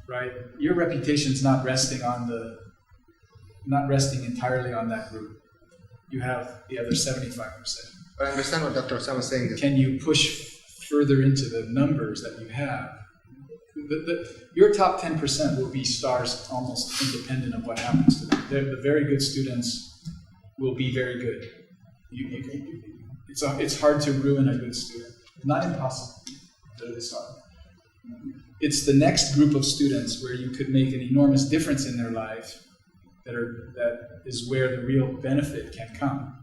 Right? Your reputation's not resting entirely on that group. You have the other 75%. But I understand what Dr. Osama is saying. Can you push further into the numbers that you have? Your top 10% will be stars almost independent of what happens to them. The very good students will be very good. It's hard to ruin a good student. Not impossible, but it's hard. It's the next group of students where you could make an enormous difference in their life that is where the real benefit can come.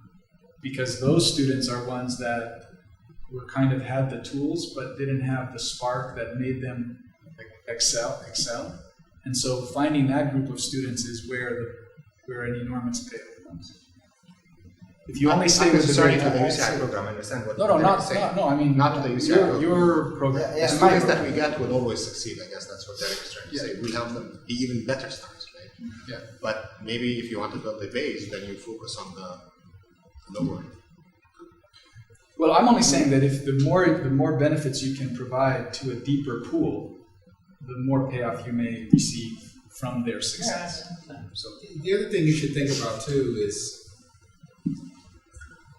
Because those students are ones that were kind of had the tools but didn't have the spark that made them excel. And so finding that group of students is where an enormous payoff comes. If you only stay with the UCI program, I understand what I mean not to the UCI program. Your program. The students that we get will always succeed. I guess that's what Derek is trying to say. We'll help them be even better stars, right? Yeah. But maybe if you want to build a base, then you focus on the lower. Well, I'm only saying that if the more benefits you can provide to a deeper pool, the more payoff you may receive from their success. Yeah. So the other thing you should think about too is,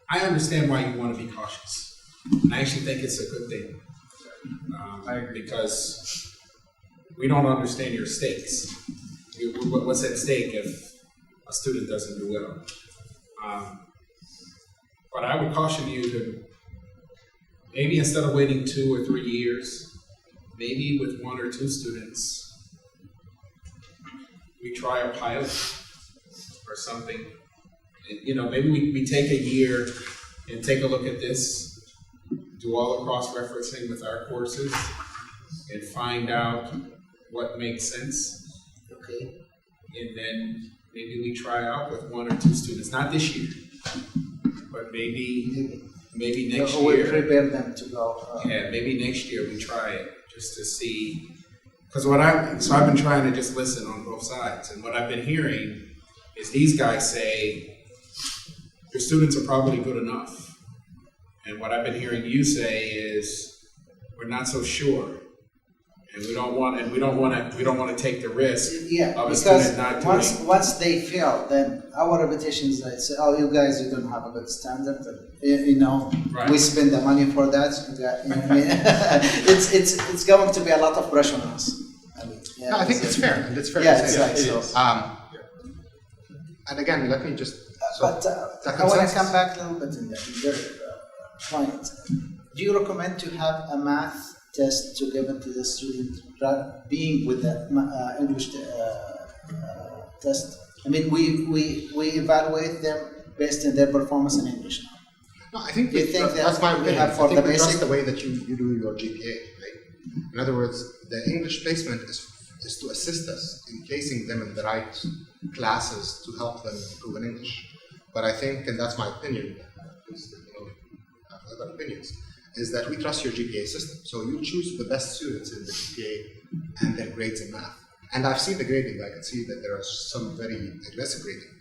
I understand why you want to be cautious. And I actually think it's a good thing. Because we don't understand your stakes. What's at stake if a student doesn't do well? But I would caution you to maybe instead of waiting 2 or 3 years, maybe with 1 or 2 students, we try a pilot or something. Maybe we take a year and take a look at this, do all the cross-referencing with our courses, and find out what makes sense. Okay. And then maybe we try out with 1 or 2 students, not this year, but maybe next year. We prepare them to go. Maybe next year we try it just to see. Because I've been trying to just listen on both sides, and what I've been hearing is these guys say, your students are probably good enough. And what I've been hearing you say is, we're not so sure. And we don't want to take the risk of a student not doing. Once they fail, then our reputation is like, say, oh, you guys, you don't have a good standard. Right. We spend the money for that. It's going to be a lot of pressure on us. I think it's fair, and it's fair to say that. And again, let me just. I want to come back a little bit in their point. Do you recommend to have a math test to give it to the student, being with the English test? I mean, we evaluate them based on their performance in English now. No, I think that's my opinion. I think we trust the way that you do your GPA, right? In other words, the English placement is to assist us in placing them in the right classes to help them improve in English. But I think, and that's my opinion, I have other opinions, is that we trust your GPA system. So you choose the best students in the GPA and their grades in math. And I've seen the grading. I can see that there are some very aggressive grading.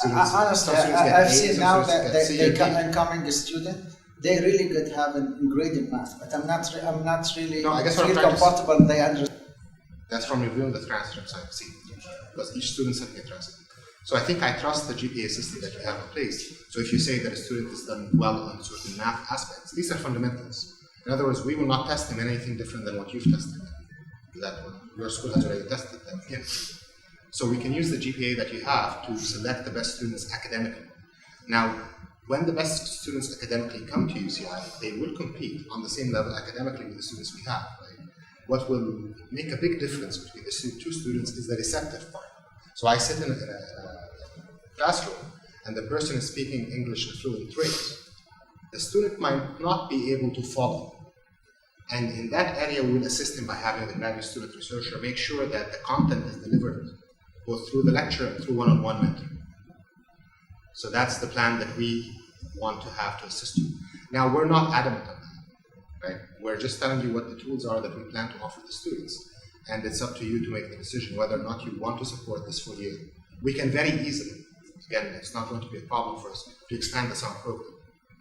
Honestly, I've seen now that the incoming student, they're really good having grading math, but I'm not really feel comfortable they understand. That's from reviewing the transcripts I've seen, because each student sent me a transcript. So I think I trust the GPA system that you have in place. So if you say that a student has done well on certain math aspects, these are fundamentals. In other words, we will not test him in anything different than what you've tested. That your school has already tested them in. So we can use the GPA that you have to select the best students academically. Now, when the best students academically come to UCI, they will compete on the same level academically with the students we have. Right? What will make a big difference between the 2 students is the receptive part. So I sit in a classroom, and the person is speaking English in fluent rate. The student might not be able to follow. And in that area, we will assist him by having the graduate student researcher make sure that the content is delivered both through the lecture and through one-on-one mentoring. So that's the plan that we want to have to assist you. Now, we're not adamant on that, right? We're just telling you what the tools are that we plan to offer the students, and it's up to you to make the decision whether or not you want to support this full year. We can very easily, again, it's not going to be a problem for us, to expand the summer program.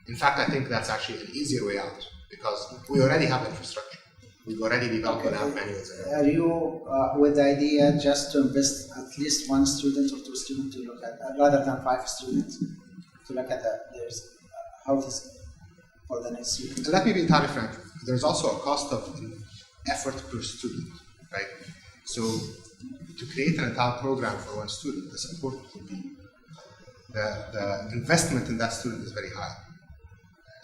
In fact, I think that's actually an easier way out, because we already have infrastructure. We've already developed lab manuals. Are you with the idea just to invest at least one student or two students to look at, rather than 5 students, to look at how it is for the next student? Let me be entirely frank. There's also a cost of effort per student, right? So to create an entire program for one student, the support will be, the investment in that student is very high.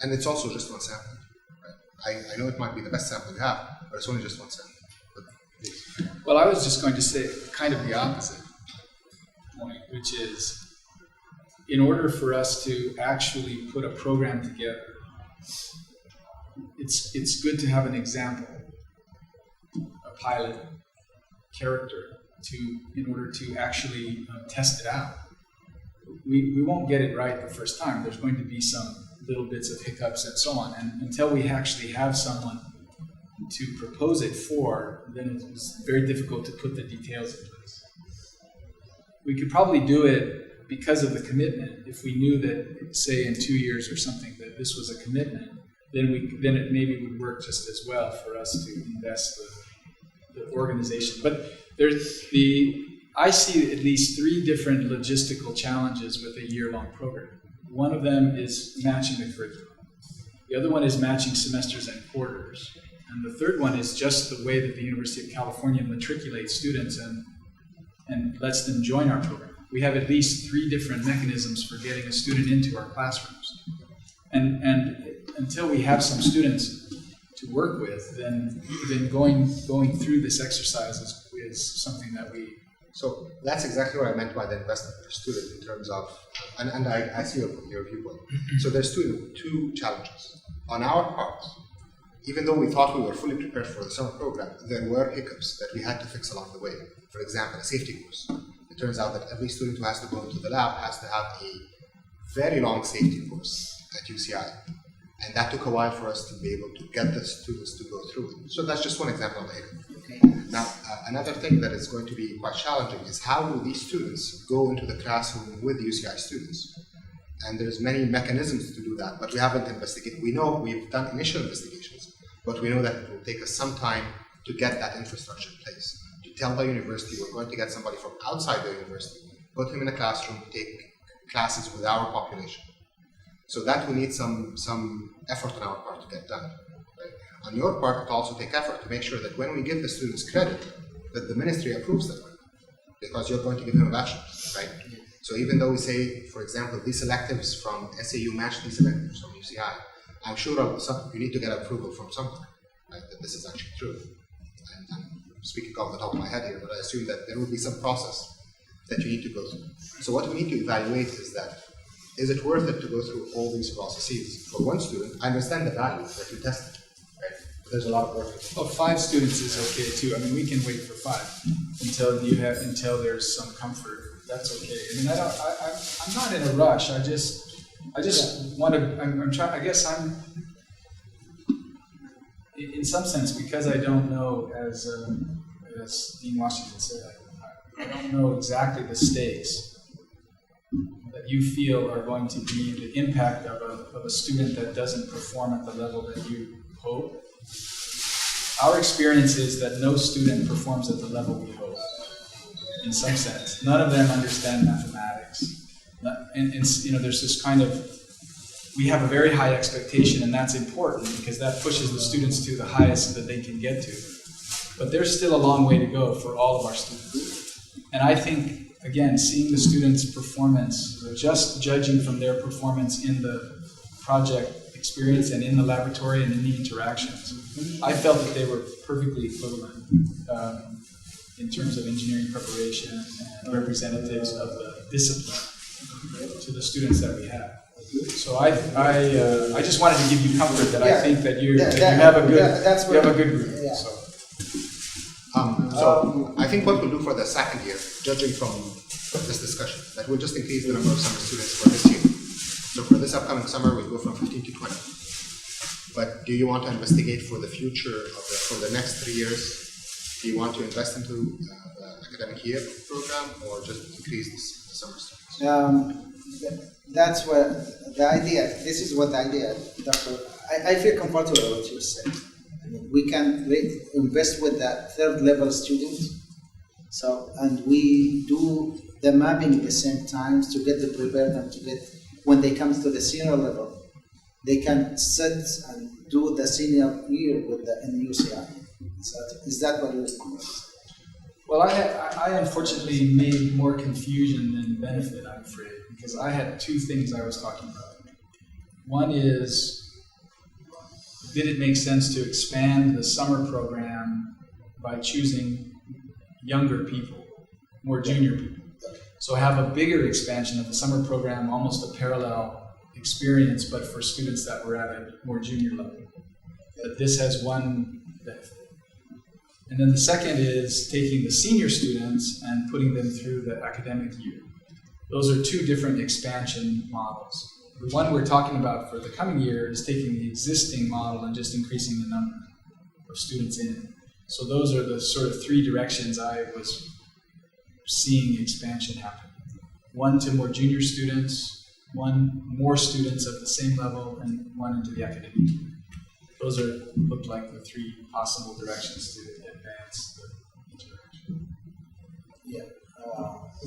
And it's also just one sample. I know it might be the best sample we have, but it's only just one sample. Well, I was just going to say kind of the opposite point, which is in order for us to actually put a program together, it's good to have an example, a pilot character, in order to actually test it out. We won't get it right the first time. There's going to be some little bits of hiccups and so on. And until we actually have someone to propose it for, then it's very difficult to put the details in place. We could probably do it because of the commitment. If we knew that, say, in 2 years or something, that this was a commitment, then it maybe would work just as well for us to invest the organization. But I see at least 3 different logistical challenges with a year-long program. One of them is matching the curriculum. The other one is matching semesters and quarters. And the third one is just the way that the University of California matriculates students and lets them join our program. We have at least 3 different mechanisms for getting a student into our classrooms. And until we have some students to work with, then going through this exercise is something that we... So that's exactly what I meant by the investment per student in terms of, and I see your viewpoint. So there's 2 challenges. On our part, even though we thought we were fully prepared for the summer program, there were hiccups that we had to fix along the way. For example, a safety course. It turns out that every student who has to go into the lab has to have a very long safety course at UCI. And that took a while for us to be able to get the students to go through it. So that's just one example of the hiccup. Okay. Now, another thing that is going to be quite challenging is how will these students go into the classroom with UCI students? And there's many mechanisms to do that, but we haven't investigated. We know we've done initial investigations, but we know that it will take us some time to get that infrastructure in place. To tell the university we're going to get somebody from outside the university, put him in a classroom, take classes with our population. So that will need some effort on our part to get done. Right? On your part, it also take effort to make sure that when we give the students credit, that the ministry approves them, because you're going to give them a bachelor's, right? So even though we say, for example, these electives from SAU match these electives from UCI, I'm sure you need to get approval from somewhere, right, that this is actually true. And I'm speaking off the top of my head here, but I assume that there will be some process that you need to go through. So what we need to evaluate is that, is it worth it to go through all these processes? For one student, I understand the value that you tested, right? But there's a lot of work. Well, 5 students is okay too. I mean, we can wait for 5 until there's some comfort. That's okay. I mean, I'm not in a rush. I just want to. I'm trying. I guess I'm, in some sense, because I don't know, as Dean Washington said, I don't know exactly the stakes that you feel are going to be the impact of a student that doesn't perform at the level that you hope. Our experience is that no student performs at the level we hope, in some sense. None of them understand mathematics. And there's this kind of, we have a very high expectation, and that's important because that pushes the students to the highest that they can get to. But there's still a long way to go for all of our students. And I think, again, seeing the students' performance, just judging from their performance in the project experience and in the laboratory and in the interactions, I felt that they were perfectly equivalent in terms of engineering preparation and representatives of the discipline to the students that we have. So I just wanted to give you comfort that I think that you have a good group. Yeah. So I think what we'll do for the second year, judging from this discussion, that we'll just increase the number of summer students for this year. So for this upcoming summer we go from 15 to 20. But do you want to investigate for the future for the next 3 years? Do you want to invest into the academic year program or just increase the summer students? That's what the idea. This is what the idea. I feel comfortable with what you said. I mean, we can invest with the third level students. So, and we do the mapping at the same time to get to prepare them to get, when they come to the senior level, they can sit and do the senior year with the UCI. Is that what you're saying? Well, I unfortunately made more confusion than benefit, I'm afraid, because I had two things I was talking about. One is, did it make sense to expand the summer program by choosing younger people, more junior people? So have a bigger expansion of the summer program, almost a parallel experience, but for students that were at a more junior level. But this has one benefit. And then the second is taking the senior students and putting them through the academic year. Those are two different expansion models. The one we're talking about for the coming year is taking the existing model and just increasing the number of students in it. So those are the sort of three directions I was seeing expansion happen. One to more junior students, one more students at the same level, and one into the academic year. Those look like the three possible directions to advance each direction. Yeah.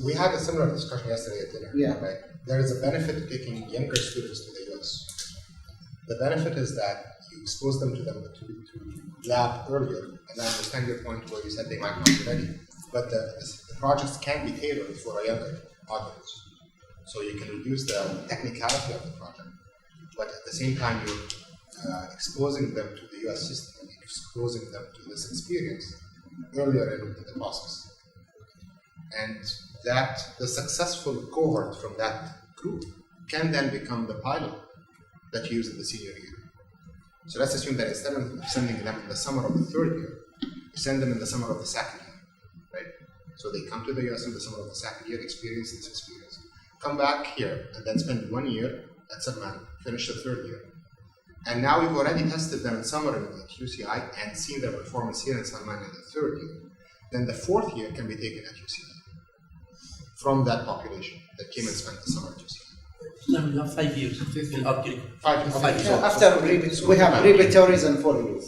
We had a similar discussion yesterday at dinner. Yeah. Right? There is a benefit to taking younger students to the US. The benefit is that you expose them to lab earlier, and I understand your point where you said they might not be ready, but the projects can be tailored for a younger audience. So you can reduce the technicality of the project, but at the same time you're exposing them to the US system and exposing them to this experience earlier in the process. And that the successful cohort from that group can then become the pilot that you use in the senior year. So let's assume that instead of sending them in the summer of the third year, you send them in the summer of the second year, right? So they come to the US in the summer of the second year, experience this experience, come back here, and then spend 1 year at Summan, finish the third year. And now we've already tested them in summer at UCI and seen their performance here in Summan in the third year. Then the fourth year can be taken at UCI from that population that came and spent the summer at UCI. No, we have 5 years. We'll upgrade. 5 years. 5 years. After we have preparatories and 4 years.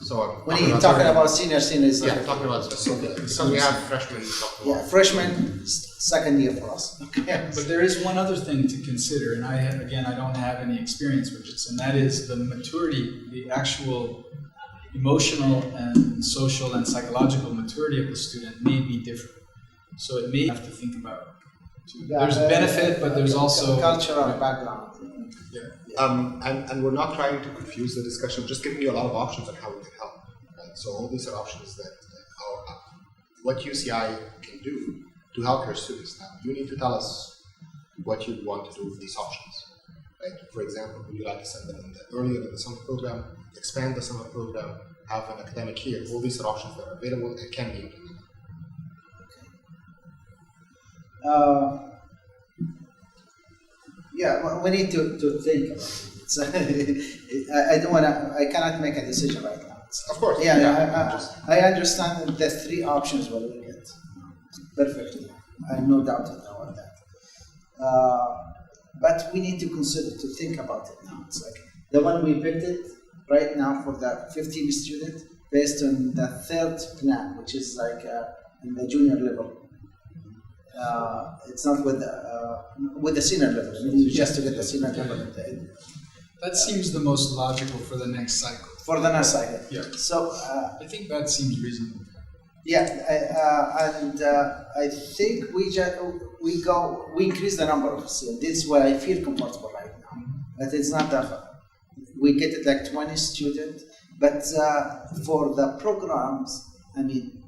So When you're talking about seniors, yeah, we're talking about because we have freshmen. freshmen, second year for us. But there is one other thing to consider, and I don't have any experience with this, and that is the maturity, the actual emotional and social and psychological maturity of the student may be different. So it may have to think about. There's benefit, but there's also cultural background. And we're not trying to confuse the discussion, just giving you a lot of options on how we can help. Right? So all these are options that what UCI can do to help your students. Now, you need to tell us what you want to do with these options. Right? For example, would you like to send them earlier in the summer program, expand the summer program, have an academic year? All these are options that are available and can be implemented. We need to think about it. I cannot make a decision right now. Of course. I understand the three options what we get perfectly. I have no doubt about that. But we need to think about it now. It's like the one we picked it right now for the 15 students based on the third plan, which is like in the junior level. It's not with the senior level. I mean, just to get the senior level. That seems the most logical for the next cycle. For the next cycle. Yeah. So I think that seems reasonable. Yeah, I think we increase the number of students. This is where I feel comfortable right now. But it's not that we get it like 20 students. But for the programs, I mean,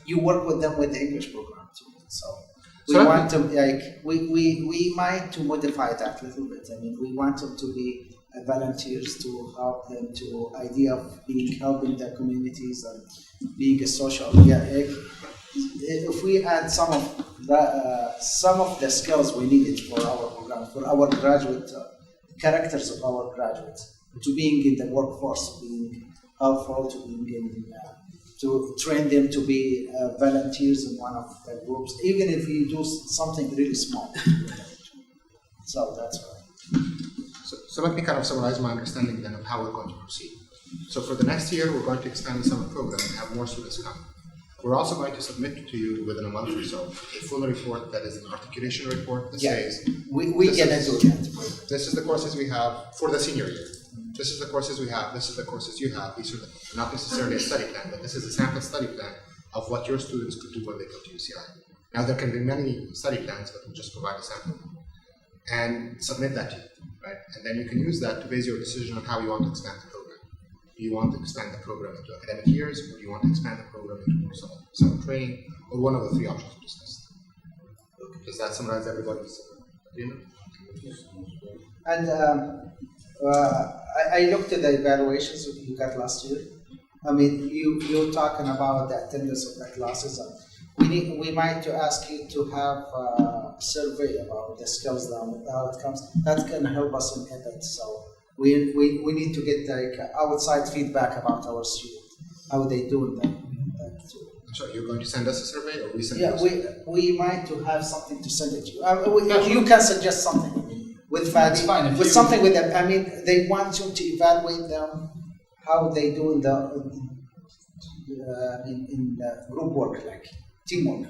you work with them with the English program too. So we want to we might to modify that a little bit. I mean, we want them to be volunteers to help them to idea of helping the communities and being a social. if we add some of the skills we needed for our program, for our graduate, characters of our graduates, to being in the workforce, to being helpful, to being in, to train them to be volunteers in one of the groups, even if you do something really small. So that's right. So let me kind of summarize my understanding then of how we're going to proceed. So for the next year, we're going to expand the summer program and have more students come. We're also going to submit to you within a month or so a full report that is an articulation report that says we gonna do that. This is the courses we have for the senior year. This is the courses we have. This is the courses you have. These are not necessarily a study plan, but this is a sample study plan of what your students could do when they come to UCI. Now there can be many study plans, but we'll just provide a sample and submit that to you, right? And then you can use that to base your decision on how you want to expand the program. Do you want to expand the program into academic years, or do you want to expand the program into more summer training, or one of the three options we discussed? Does that summarize everybody's agreement? And I looked at the evaluations that you got last year. I mean, you're talking about the attendance of the classes. We might to ask you to have a survey about the skills down, how it comes. That can help us in EBIT. So we need to get like outside feedback about our students, how they do that. I'm sorry, you're going to send us a survey, or we send Yeah, us a survey? we might to have something to send it to you. You can suggest something with That's fine. with something with them. I mean, they want you to evaluate them, how they do in the group work, like teamwork.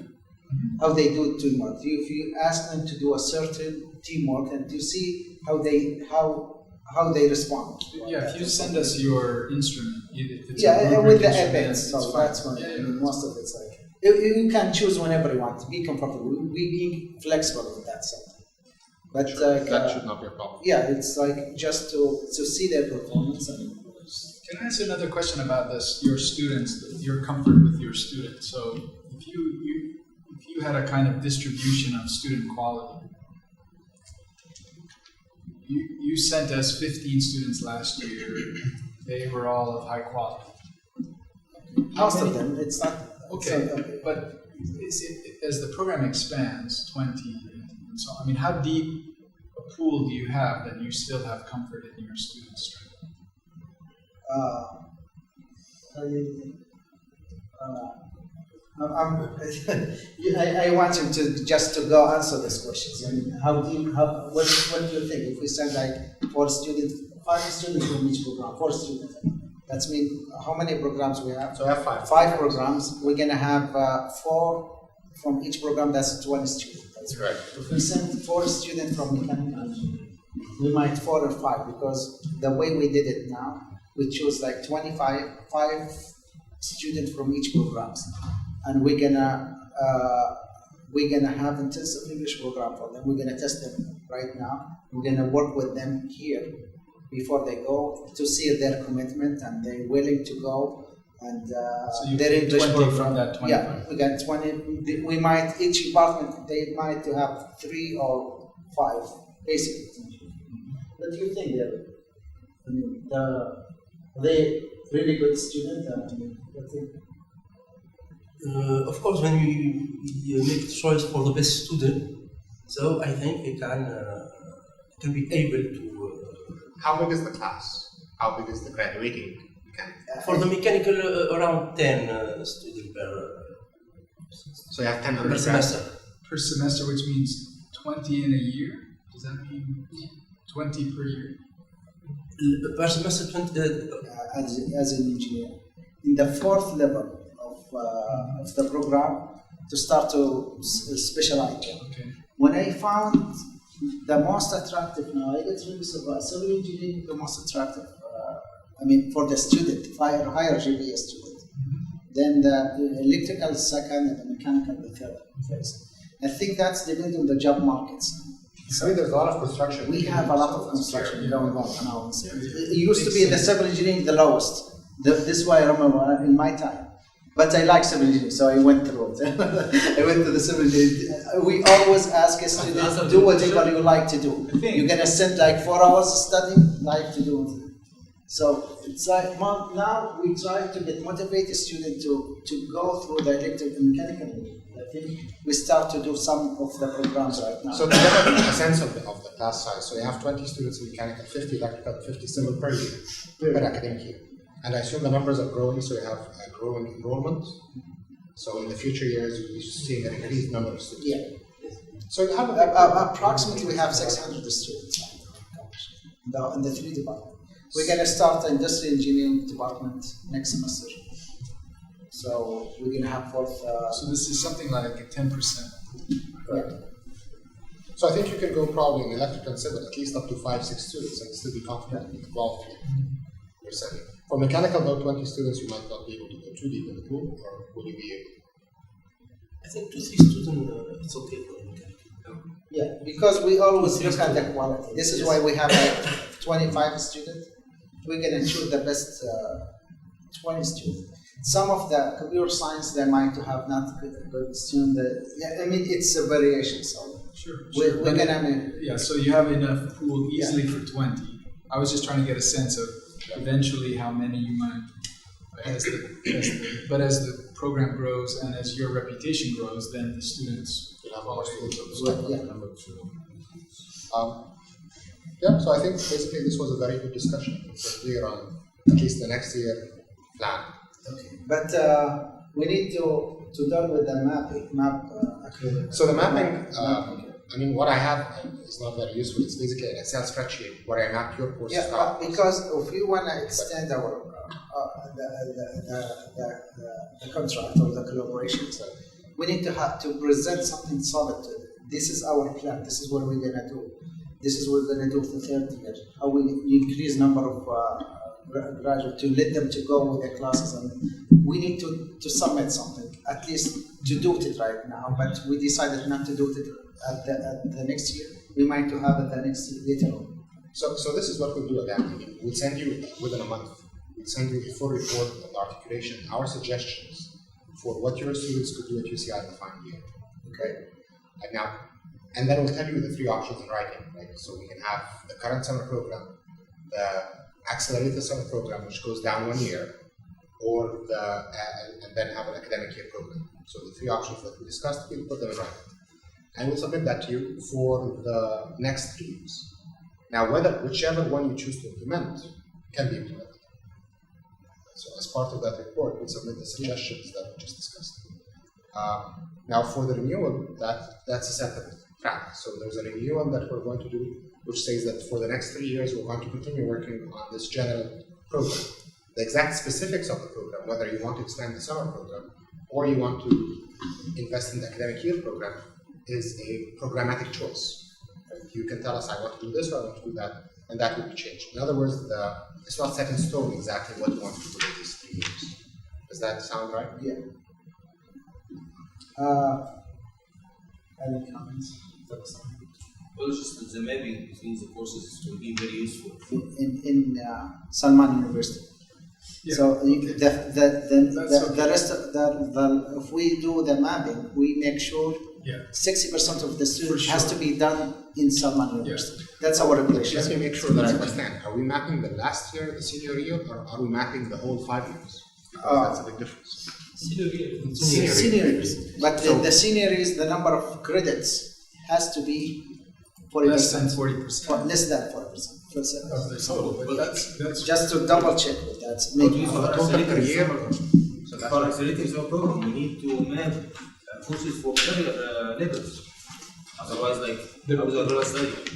How they do teamwork. If you ask them to do a certain teamwork and to see how they respond. Yeah, if you send us your instrument, if it's yeah, with the instrument, events, so that's when I mean, most of it's like you can choose whenever you want to be comfortable. We being flexible with that sometimes. But Sure, that should not be a problem. yeah, it's like just to see their performance. And can I ask another question about this? Your students, your comfort with your students. So if you had a kind of distribution of student quality, you sent us 15 students last year. They were all of high quality. most of them, it's not Okay, but as the program expands, 20 and so on, I mean, how deep a pool do you have that you still have comfort in your student strength? I want him to just to go answer this question. I mean, what do you think? If we send like 5 students from each program, 4 students, that's mean how many programs we have? So I have 5. 5 programs. We're gonna have 4 from each program. That's 20 students. That's right. If we send 4 students from mechanical engineering, we might 4 or 5 because the way we did it now, we choose like 5 students from each programs, and we're gonna have intensive English program for them. We're gonna test them right now. We're gonna work with them here before they go to see their commitment and they're willing to go. And So you their get English 20 program. from that 25. Yeah, we got 20. We might each department they might to have 3 or 5 basic. What do you think? I mean, are they really good students? Of course, when you make the choice for the best student, so I think they can be able to. How big is the class? How big is the graduating mechanic? For the mechanical, around 10 students per. So you have 10 per undergrads. semester. Per semester, which means 20 in a year? Does that mean 20 per year? Per semester, 20. As an engineer, in the 4th level of the program, to start to specialize. Okay. When I found the most attractive now, I get really surprised. Civil engineering the most attractive. For the student, higher GPA student. Then the electrical second and the mechanical the third phase. I think that's depending on the job markets. So there's a lot of construction. We have a lot of construction going on now. It used to be the civil engineering the lowest. This is why I remember in my time. But I like civil engineering, so I went through it. I went to the civil engineering. We always ask a student, do whatever you like to do. You're going to spend like 4 hours studying, like to do it. So it's like now we try to get motivated students to go through the electrical and mechanical engineering. I think we start to do some of the programs right now. So to get a sense of the class size, so you have 20 students in mechanical, 50 electrical, 50 civil per year, per academic year. And I assume the numbers are growing, so you have a growing enrollment. So in the future years, you'll be seeing an increased number of students. Yeah. So you have approximately we have 600 students in the 3 departments. We're going to start the industrial engineering department next semester. So we're going to have both. So this is something like 10%. Correct. So I think you can go probably in electrical and civil, at least up to 5-6 students, and still be confident with the quality you're setting. For mechanical, though, 20 students, you might not be able to go too deep in the pool, or will you be able? I think 2-3 students, it's okay for mechanical. Yeah, because we always look at the quality. This is why we have like 25 students. We can ensure the best 20 students. Some of the computer science, they might have not good students. Yeah, I mean, it's a variation. So Sure. we're gonna. Yeah, so you have enough pool easily for 20. I was just trying to get a sense of eventually how many you might, as the program grows and as your reputation grows, then the students You'll have more students. Yeah. So I think basically this was a very good discussion. We're clear on at least the next year plan. Okay. But we need to deal with the map. So the mapping, I mean, what I have is not very useful. It's basically an Excel spreadsheet where I map your courses. Yeah, but because if we want to extend our the contract or the collaboration, we need to have to present something solid to it. This is our plan. This is what we're gonna do. This is what we're gonna do for third year. How we increase number of graduates to let them to go with the classes, and we need to submit something at least to do it right now. But we decided not to do it at the next year. We might to have it the next year later on. So this is what we'll do again. We'll send you within a month. We'll send you a full report of the articulation, our suggestions for what your students could do at UCI in the final year. Okay. And then we'll tell you the 3 options in writing. Right? So we can have the current summer program, the accelerated summer program, which goes down 1 year, or and then have an academic year program. So the 3 options that we discussed, we'll put them in writing. And we'll submit that to you for the next 3 years. Now, whichever one you choose to implement can be implemented. So as part of that report, we'll submit the suggestions that we just discussed. Now, for the renewal, that's a separate track. So there's a renewal that we're going to do, which says that for the next 3 years, we're going to continue working on this general program. The exact specifics of the program, whether you want to expand the summer program or you want to invest in the academic year program, is a programmatic choice. You can tell us, I want to do this or I want to do that, and that will be changed. In other words, it's not set in stone exactly what you want to do in these 3 years. Does that sound right? Yeah. Any comments? Well, just the mapping between the courses will be very useful. In Salman University. Yeah. So the rest of if we do the mapping, we make sure 60% of the students has to be done in Salman University. That's our regulation. Let me make sure that I understand. Are we mapping the last year, the senior year, or are we mapping the whole 5 years? Because that's a big difference. Senior years. But the senior years, the number of credits has to be 40%. Less than 40%. Less than 40%. Of the total, but that's Just to double check with that. Per year. So for accelerating the program, we need to map courses for other levels. Otherwise,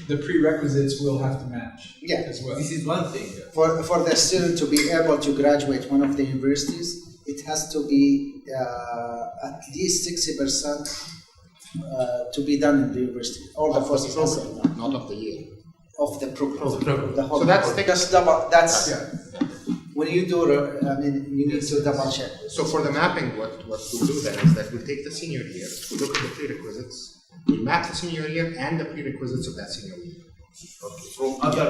the prerequisites will have to match. Yeah. As well. this is one thing. For the student to be able to graduate one of the universities, it has to be at least 60% to be done in the university. All the courses has to be done. Not of the year. Of the program. The whole So that's program. Just double. That's Yeah. when you do. You need to double check. So for the mapping, what we'll do then is that we'll take the senior year, we look at the prerequisites, we map the senior year and the prerequisites of that senior year. Okay. From other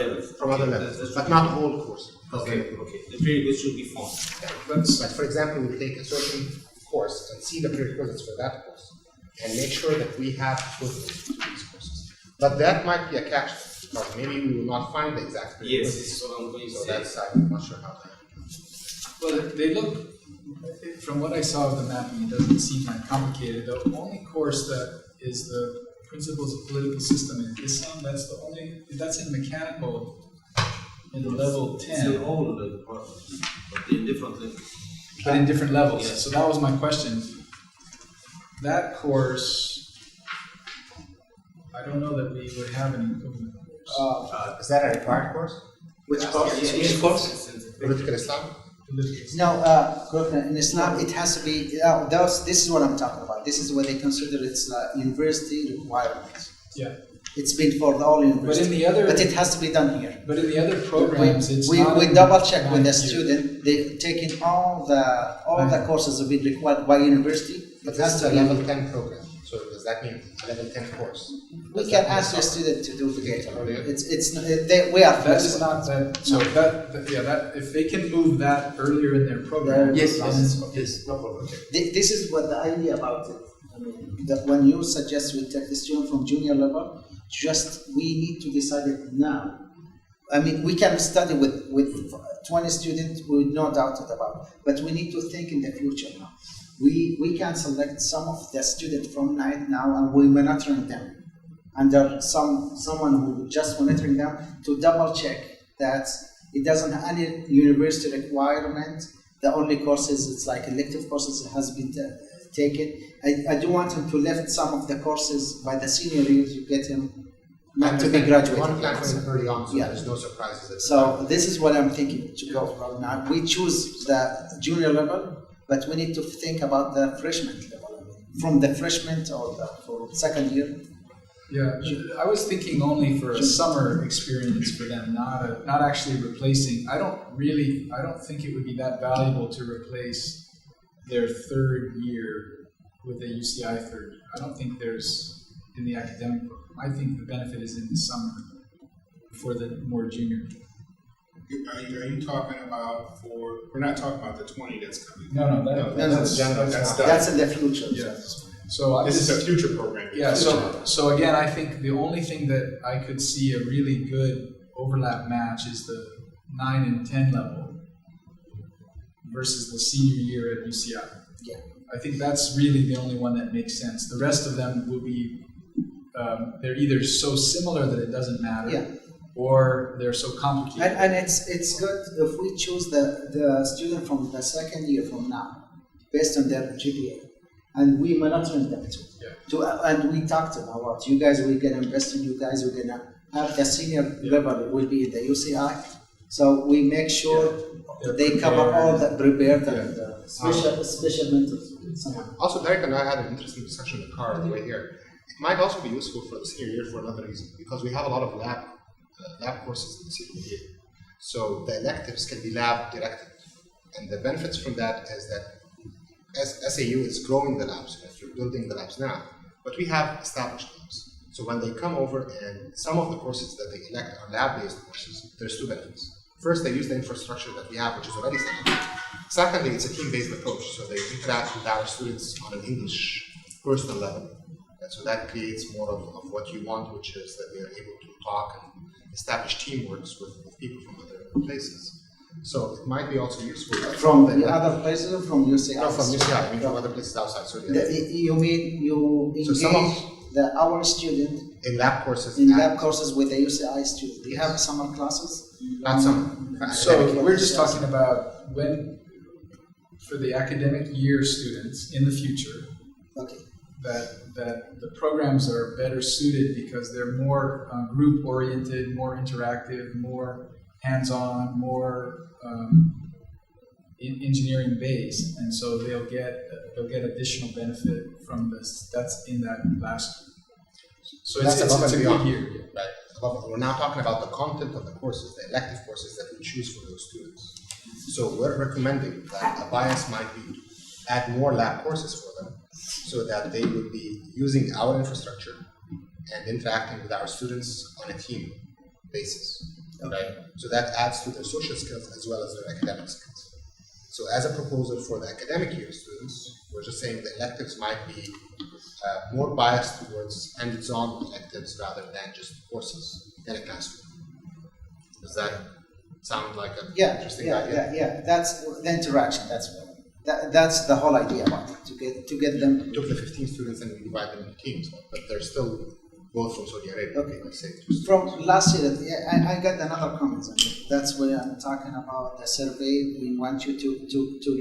levels. From other levels, but not all courses. Okay. The prerequisites should be found. But for example, we'll take a certain course and see the prerequisites for that course and make sure that we have equivalent to these courses. But that might be a catch. But maybe we will not find the exact Yes, prerequisites. this is what I'm going to So say. that's, I'm not sure how to. Well, they look, from what I saw of the mapping, it doesn't seem that complicated. The only course that is the Principles of Political System in Islam, that's in mechanical in level It's in 10, all of the departments, but in different levels. but in different levels. Yes. So that was my question. That course, I don't know that we would have any equivalent course. Is that a required course? Which course? Which course? Political Islam? No, in Islam it has to be. This is what I'm talking about. This is what they consider it's university requirements. Yeah. It's been for all universities. But it has to be done here. But in the other programs, it's we not. double check with the 9 years. student. They taking all the courses that be required by university. But It this has is to a be. level 10 program. So does that mean a level 10 course? We can ask the student to do the data. We are That is flexible. not that. So that if they can move that earlier in their program, Yes, then yes, it's okay. yes, no problem. This is what the idea about it. I mean, that when you suggest we take the student from junior level, we need to decide it now. I mean, we can study with 20 students with no doubt about it, but we need to think in the future now. We can select some of the students from night now and we're monitoring them under someone who just monitoring them to double check that it doesn't have any university requirement. The only courses, it's like elective courses that has been taken. I do want him to lift some of the courses by the senior years, you get him not to be graduated. We want to plan for it early on, so Yeah. there's no surprises. So this is what I'm thinking to go from now. We choose the junior level, but we need to think about the freshman level. I mean, from the freshman or for second year. Yeah, I was thinking only for a summer experience for them, not actually replacing. I don't think it would be that valuable to replace their third year with a UCI third year. I don't think there's in the academic program. I think the benefit is in the summer for the more junior. Are you talking about we're not talking about the 20 that's coming? No, That's in the future. Yeah. So This is a future program. Yeah, so again, I think the only thing that I could see a really good overlap match is the 9 and 10 level versus the senior year at UCI. Yeah. I think that's really the only one that makes sense. The rest of them will be, they're either so similar that it doesn't matter, or they're so complicated. And it's good if we choose the student from the second year from now, based on their GPA. And we monitor them too. And we talk to them about you guys, we're going to invest in you guys, we're going to have the senior level will be in the UCI. So we make sure they cover all the prepared and special mentors. Also, Derek and I had an interesting discussion in the car on the way here. It might also be useful for the senior year for another reason, because we have a lot of lab courses in the senior year. So the electives can be lab directed. And the benefits from that is that as SAU is growing the labs, you're building the labs now, but we have established labs. So when they come over and some of the courses that they elect are lab-based courses, there's two benefits. First, they use the infrastructure that we have, which is already set up. Secondly, it's a team-based approach, so they interact with our students on an English personal level. And so that creates more of what you want, which is that they are able to talk and establish teamworks with people from other places. So it might be also useful. From the other places or from UCI? No, from UCI, I mean from other places outside. So you mean you engage our student in lab courses? In lab courses with the UCI student. Do you have summer classes? Not some. So we're just talking about when, for the academic year students in the future, that the programs are better suited because they're more group-oriented, more interactive, more hands-on, more engineering-based, and so they'll get additional benefit from this. That's in that last year. So it's a good year. Right. We're now talking about the content of the courses, the elective courses that we choose for those students. So we're recommending that a bias might be to add more lab courses for them, so that they would be using our infrastructure and interacting with our students on a team basis. Right? So that adds to their social skills as well as their academic skills. So as a proposal for the academic year students, we're just saying the electives might be more biased towards hands-on electives rather than just courses in a classroom. Does that sound like an interesting idea? Yeah. That's the interaction. That's the whole idea about it. To get them. We took the 15 students and we divide them into teams, but they're still both from Saudi Arabia. Okay. Let's say. From last year, I got another comment. That's where I'm talking about the survey. We want you to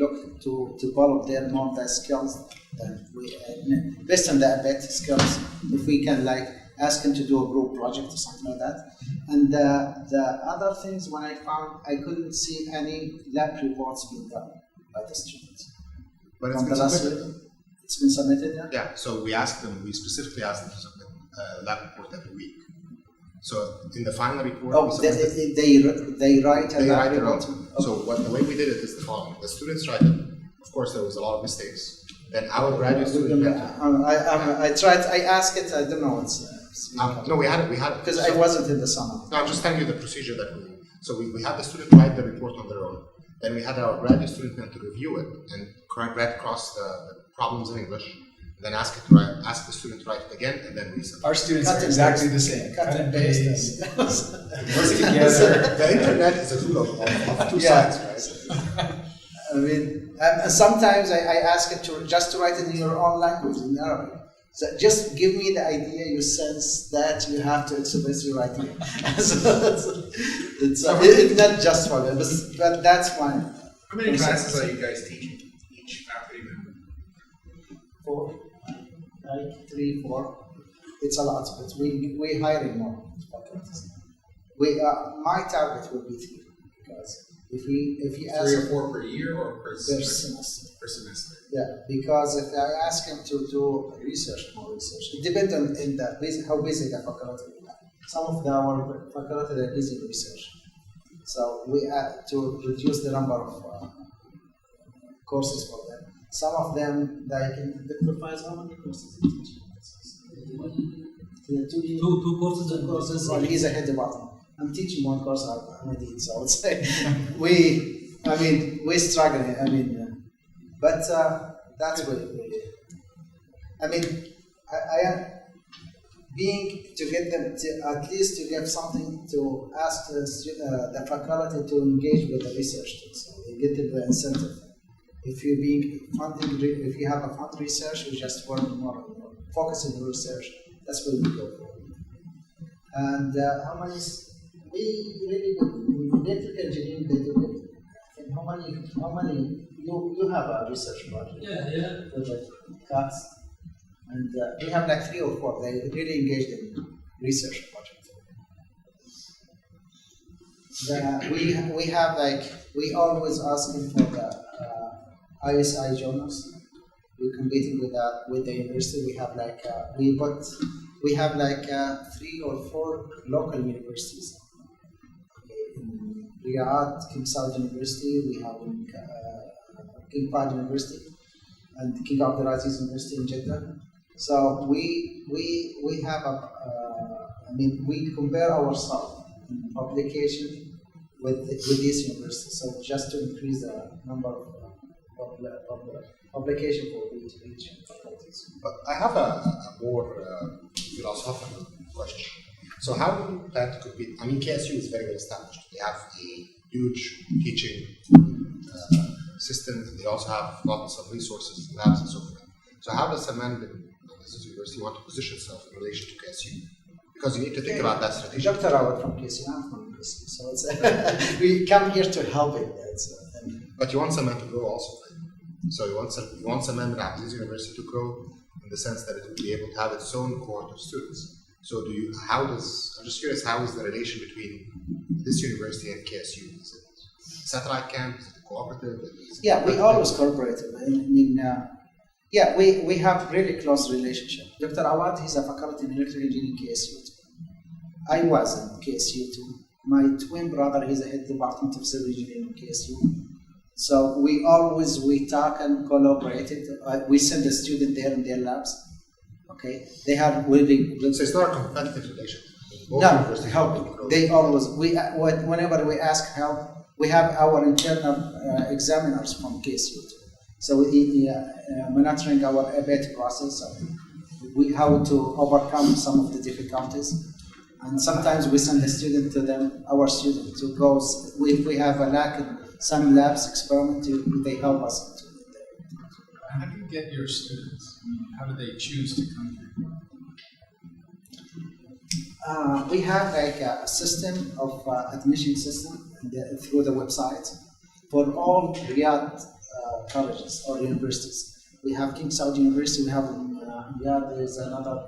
look to develop their more the skills that we based on the ABET skills. If we can ask them to do a group project or something like that. And the other things, when I found, I couldn't see any lab reports being done by the students. But it's been submitted. It's been submitted, yeah? Yeah, so we specifically asked them to submit a lab report every week. So in the final report, they write a lab report. So the way we did it is the following. The students write it. Of course, there was a lot of mistakes. Then our graduate student I asked it, I don't know what's... no, we had it. Because I wasn't in the summer. No, I'm just telling you the procedure that we had the student write the report on their own. Then we had our graduate student to review it and read across the problems in English. Then ask the student to write it again, and then we submit. Our students are exactly the same. Cut and paste. Work together. The internet is a tool of two sides, right? I mean, sometimes I ask it to write it in your own language, in Arabic. So just give me the idea, you sense that you have to express your idea. It's not just for them, but that's fine. How many classes are you guys teaching each faculty member? 4, 3, 4. It's a lot, but we're hiring more faculties. My target will be 3, because if he asks 3 or 4 per year or per semester. Per semester. Yeah, because if I ask him to do more research, it depends on how busy the faculty is. Some of our faculty are busy with research, so we have to reduce the number of courses for them. Some of them, Dr. Faiz, how many courses you teach? Two courses. 2 courses, and he's a head department. I'm teaching 1 course I'm a dean, so I would say we're struggling. But that's what I am being to get them to at least to give something to ask the faculty to engage with the research too, so they get the incentive. If you have a fund research, we just work more and more, focus on the research. That's what we go for. And how many? We really do electrical engineering. They do it. And how many? You have a research project. Yeah. Project cuts, and we have 3 or 4. They really engaged in research projects. We have we always asking for the ISI journals. We're competing with the university. We have we have 3 or 4 local universities. In Riyadh, King Saud University. We have King Fahd University and King Abdul'Aziz University in Jeddah. So we have we compare ourselves in publication with these universities. So just to increase the number of publication for each faculties. But I have a more philosophical question. So how do you plan to compete? KSU is very well established. They have a huge teaching system. They also have lots of resources, labs, and so forth. So how does Sलمان University want to position itself in relation to KSU? Because you need to think about that strategy. Dr. Awad from KSU, I'm from KSU, so we come here to help it. But you want Slمان to grow also. So you want Slمان Abdulaziz University to grow in the sense that it will be able to have its own cohort of students. So I'm just curious, how is the relation between this university and KSU? Is it a satellite camp? Is it a cooperative? We always cooperate. We have really close relationship. Dr. Awad, he's a faculty in electrical engineering KSU. I was in KSU too. My twin brother, he's a head department of civil engineering in KSU. So we talk and collaborated. We send a student there in their labs. Okay, they have really. So it's not a competitive relation. No, helping. They always whenever we ask help, We have our internal examiners from KSU. So monitoring our ABET process, how to overcome some of the difficulties. And sometimes we send a student to them, our student, to go, if we have a lack in some labs experiment, they help us. How do you get your students? I mean, how do they choose to come here? We have like a system of admission system through the website for all Riyadh colleges or universities. We have King Saud University, we have in Riyadh, there's another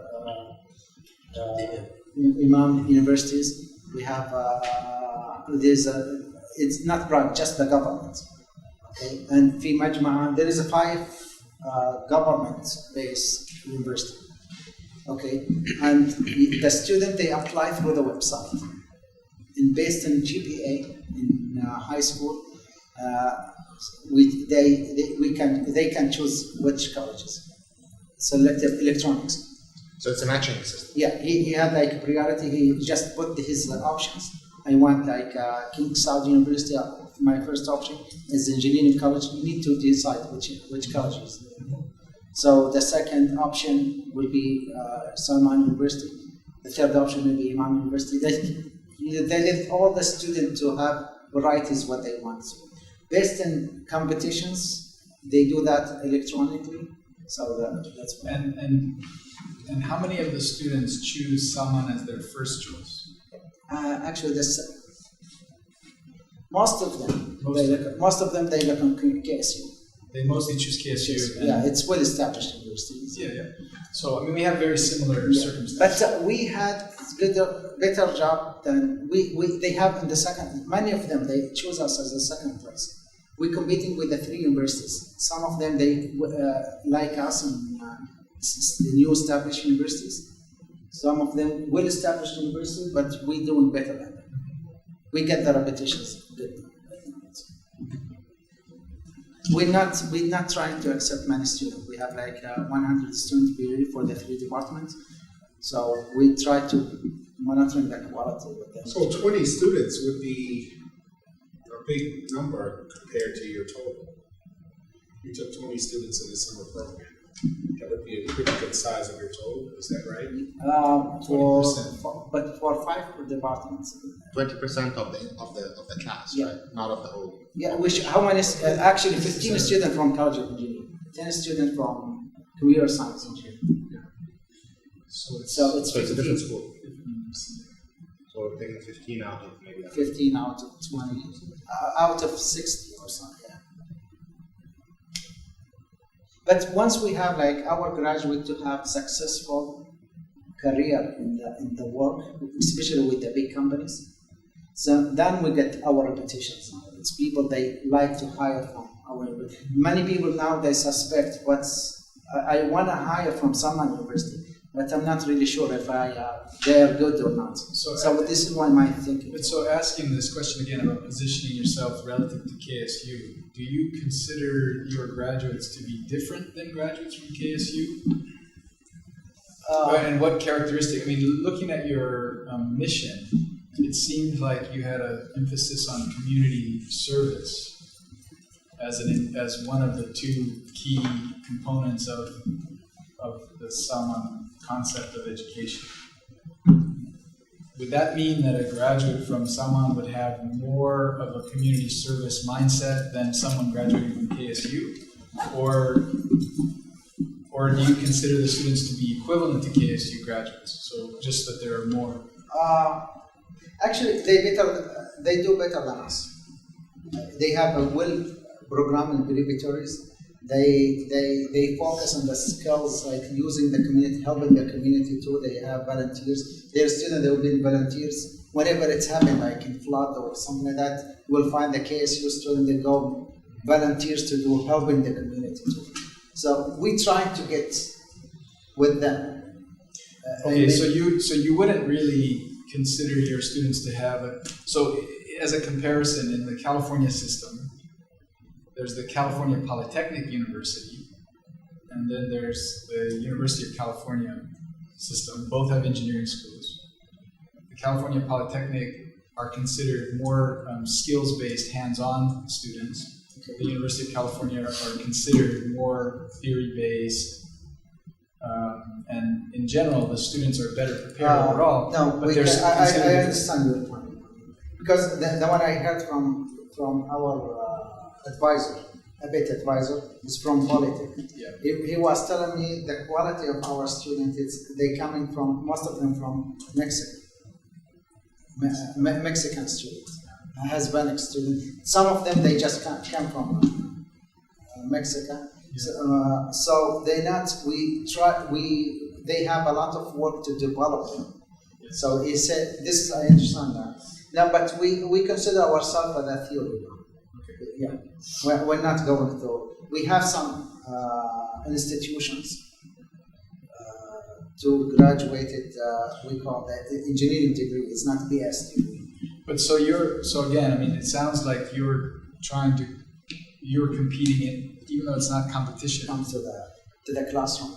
Imam universities. We have, it's not private, just the government. Okay, and في مجمع, there is a 5 government-based university. Okay, and the student, they apply through the website. And based on GPA in high school, they can choose which colleges. Selective electronics. So it's a matching system. Yeah, he had like priority. He just put his options. I want like King Saud University. My first option is engineering college. You need to decide which colleges. So the second option will be Salman University. The third option will be Imam University. They let all the students to have varieties what they want. Based on competitions, they do that electronically. So that's fine. And how many of the students choose Salman as their first choice? Actually, most of them they look on KSU. They mostly choose KSU. Yeah, it's well-established universities. Yeah. So I mean, we have very similar circumstances. But we had better job than they have in the second. Many of them they choose us as the second place. We're competing with the 3 universities. Some of them they like us in the new established universities. Some of them well-established universities, but we're doing better than them. We get the repetitions. We're not trying to accept many students. We have like 100 students per year for the 3 departments. So we try to monitor the quality with them. So 20 students would be a big number compared to your total. You took 20 students in the summer program. That would be a pretty good size of your total. Is that right? 20%. But for 5 departments. 20% of the class, Yeah. right? Not of the whole. Yeah, how many? Actually, 15 students from College of Engineering, 10 students from Computer Science Engineering. So it's So it's So it's a 15, different school. So we're taking 15 out of maybe. 15 out of 20, out of 60 or something. Yeah. But once we have like our graduate to have successful career in the work, especially with the big companies, so then we get our reputations. It's people they like to hire from our university. Many people now they suspect I want to hire from some university, but I'm not really sure if they are good or not. So this is why my thinking. But so asking this question again about positioning yourself relative to KSU, do you consider your graduates to be different than graduates from KSU? And what characteristic? I mean, looking at your mission, it seemed like you had an emphasis on community service as one of the 2 key components of the Salman concept of education. Would that mean that a graduate from Salman would have more of a community service mindset than someone graduating from KSU? Or do you consider the students to be equivalent to KSU graduates? So just that there are more? Actually, they do better than us. They have a well-programmed in preparatories. They focus on the skills like using the community, helping the community too. They have volunteers. Their students, they will be volunteers. Whenever it's happened, like in flood or something like that, you will find the KSU student, they go volunteers to do helping the community too. So we try to get with them. Okay, so you wouldn't really consider your students to have as a comparison in the California system, there's the California Polytechnic University, and then there's the University of California system. Both have engineering schools. The California Polytechnic are considered more skills-based, hands-on students. The University of California are considered more theory-based. And in general, the students are better prepared overall. No, but I understand your point. Because the one I heard from our advisor, a bit advisor, is from Polytech. Yeah. He was telling me the quality of our students, they coming from, most of them from Mexico. Mexican students, Hispanic students. Some of them, they just came from Mexico. Yeah. So they have a lot of work to develop them. Yes. So he said, I understand that. No, but we consider ourselves as a theory. Okay. Yeah, we're not going to. We have some institutions to graduate it. We call that engineering degree. It's not BS degree. But so again, I mean, it sounds like you're competing in, even though it's not competition. Comes to the classroom.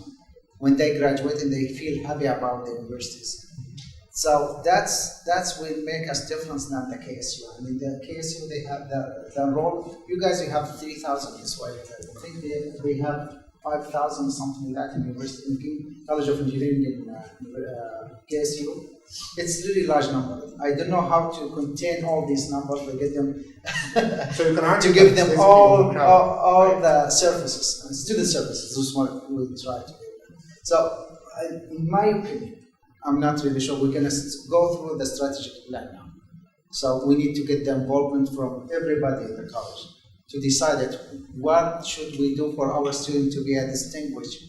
When they graduate and they feel happy about the universities. So that's what make us different than the KSU. I mean, the KSU, they have the role. You guys, you have 3,000 this way. I think we have 5,000 something like that in University in College of Engineering in KSU. It's really large number. I don't know how to contain all these numbers to get them So you can to give them all the services, student services. That's what we try to do. So, in my opinion, I'm not really sure. We're going to go through the strategic plan now. So we need to get the involvement from everybody in the college to decide that what should we do for our students to be a distinguished.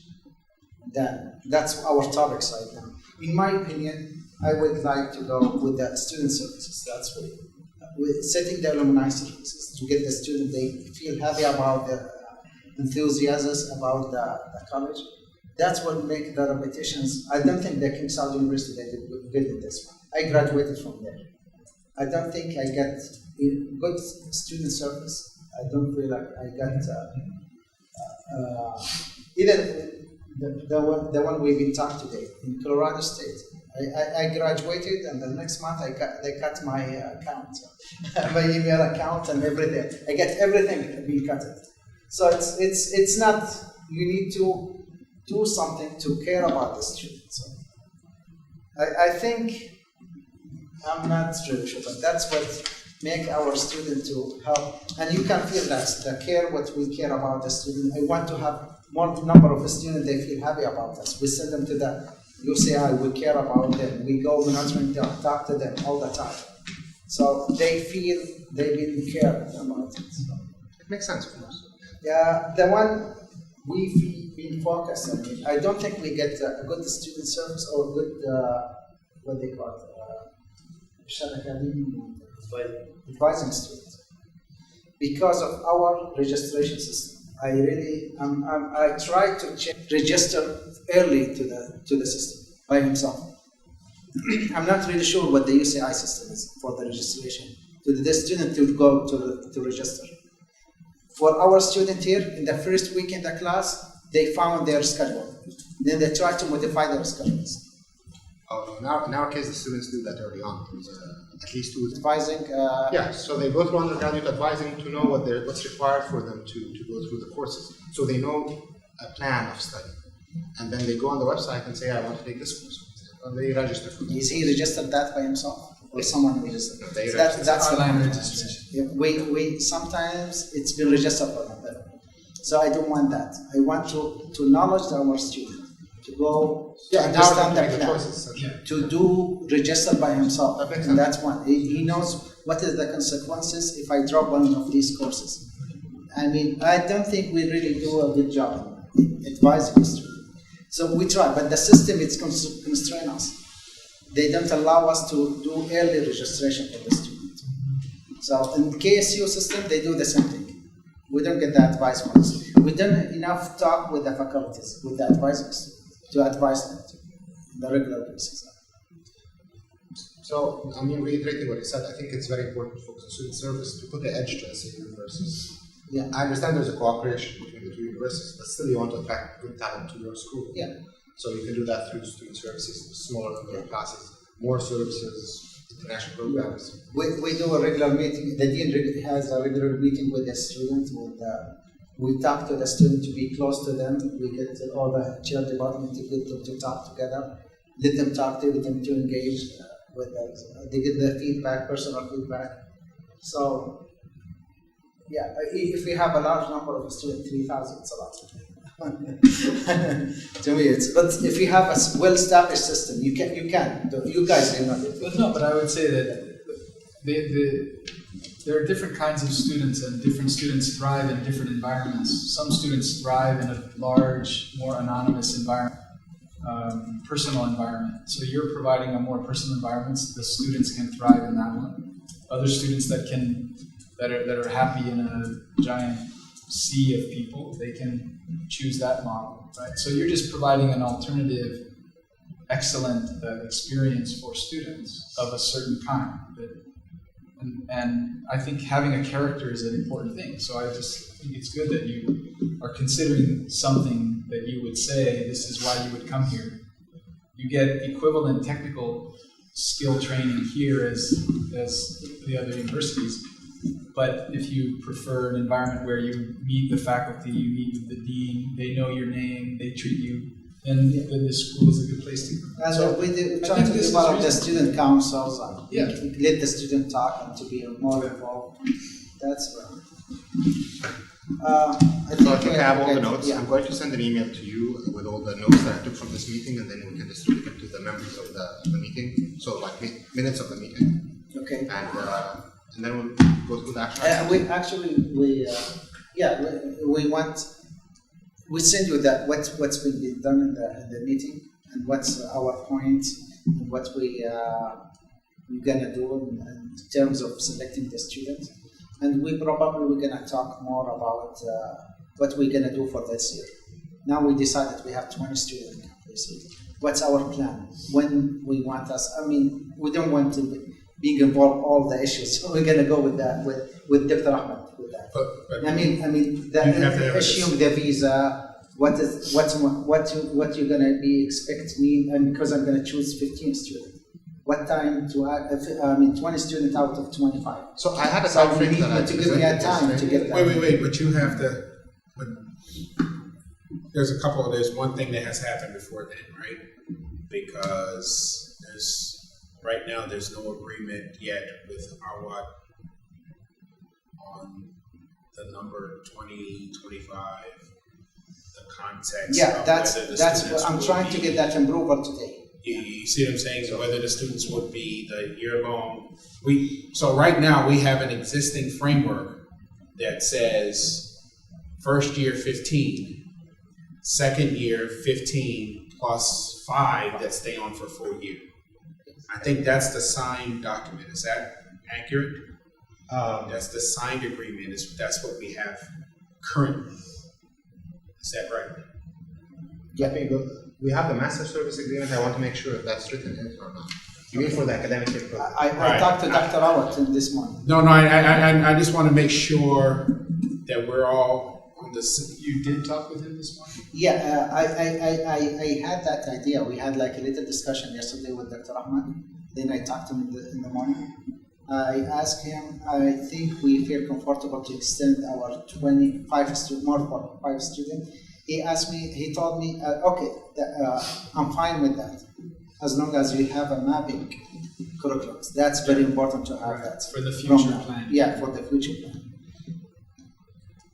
Then that's our topics right now. In my opinion, I would like to go with the student services. That's what we're setting the alumni services to get the student, they feel happy about the enthusiasm about the college. That's what makes the repetitions. I don't think the King Saud University they did good in this one. I graduated from there. I don't think I got good student service. I don't feel like I got either the one we've been talking today in Colorado State. I graduated and the next month they cut my account, my email account and everything. I get everything being cut. So it's not. You need to do something to care about the students. So I think I'm not really sure, but that's what make our student to help. And you can feel that the care, what we care about the student. I want to have more number of students. They feel happy about us. We send them to the UCI. We care about them. We go monitoring them, talk to them all the time. So they feel they've been cared about it. So. It makes sense for us. Yeah, the one we've been focused on it. I don't think we get a good student service or good, what they call it, advising students. Because of our registration system, I try to register early to the system by himself. I'm not really sure what the UCI system is for the registration. To the student to go to register. For our student here, in the first week in the class, they found their schedule. Then they try to modify their schedules. In our case, the students do that early on. There's at least two advising. Yeah, so they go through undergraduate advising to know what's required for them to go through the courses. So they know a plan of study. And then they go on the website and say, I want to take this course. And they register for them. Is he registered that by himself? Or someone registered? No, they that's online registration. Yeah, we sometimes it's been registered for them. So I don't want that. I want to knowledge our student to go to understand the plan, to do register by himself. And that's one. He knows what is the consequences if I drop one of these courses. I mean, I don't think we really do a good job advising the student. So we try, but the system it's constrain us. They don't allow us to do early registration for the student. So in KSU system, they do the same thing. We don't get the advice from us. We don't enough talk with the faculties, with the advisors, to advise them on the regular basis. So, I mean, reiterating what you said, I think it's very important to focus on student service to put the edge to SAU versus. Yeah. I understand there's a cooperation between the two universities, but still you want to attract good talent to your school. Yeah. So you can do that through student services, smaller number of classes, more services, international programs. We do a regular meeting. The dean has a regular meeting with the students. We talk to the student to be close to them. We get all the chair department to get them to talk together. Let them talk to them to engage with us. They get their feedback, personal feedback. So, yeah, if we have a large number of students, 3,000, it's a lot. To me, but if you have a well-established system, you can. You guys do not. But no, but I would say that there are different kinds of students, and different students thrive in different environments. Some students thrive in a large, more anonymous environment, personal environment. So you're providing a more personal environment. The students can thrive in that one. Other students that are happy in a giant sea of people, they can choose that model, right? So you're just providing an alternative, excellent experience for students of a certain kind. And I think having a character is an important thing. So I just think it's good that you are considering something that you would say, this is why you would come here. You get equivalent technical skill training here as the other universities. But if you prefer an environment where you meet the faculty, you meet with the dean, they know your name, they treat you, then this school is a good place to go. And so we try to develop the student councils and let the student talk and to be more involved. That's right. I think I have all the notes. I'm going to send an email to you with all the notes that I took from this meeting, and then we can distribute it to the members of the meeting. So like minutes of the meeting. Okay. And then we'll go through the action. We send you that what's been done in the meeting and what's our point and what we're gonna do in terms of selecting the students. And we're gonna talk more about what we're gonna do for this year. Now we decided we have 20 students this year. What's our plan? When we want us? I mean, we don't want to being involved all the issues. So we're gonna go with that with Dr. Ahmed with that. But I mean the issue of the visa. What you're gonna be expect me, and because I'm gonna choose 15 students. What time to 20 students out of 25. So I had a time frame that to give me a time to get that. Wait, but you have to. There's one thing that has happened before then, right? Because right now there's no agreement yet with Awad on the number 2025, the context. Yeah, of that's what I'm trying to get that approval today. You see what I'm saying? So whether the students would be the year-long. So right now we have an existing framework that says first year 15, second year 15 plus 5 that stay on for 4 years. I think that's the signed document. Is that accurate? That's the signed agreement. That's what we have currently. Is that right? Yeah, we have the master service agreement. I want to make sure if that's written in or not. You mean for the academic year program? I talked to Dr. Awad this morning. No, I just want to make sure that we're all on the. You did talk with him this morning? Yeah, I had that idea. We had like a little discussion yesterday with Dr. Ahmed. Then I talked to him in the morning. I asked him, I think we feel comfortable to extend our 5 students. He told me, okay, I'm fine with that, as long as we have a mapping curriculum. That's very important to have that. For the future plan. Yeah, for the future plan.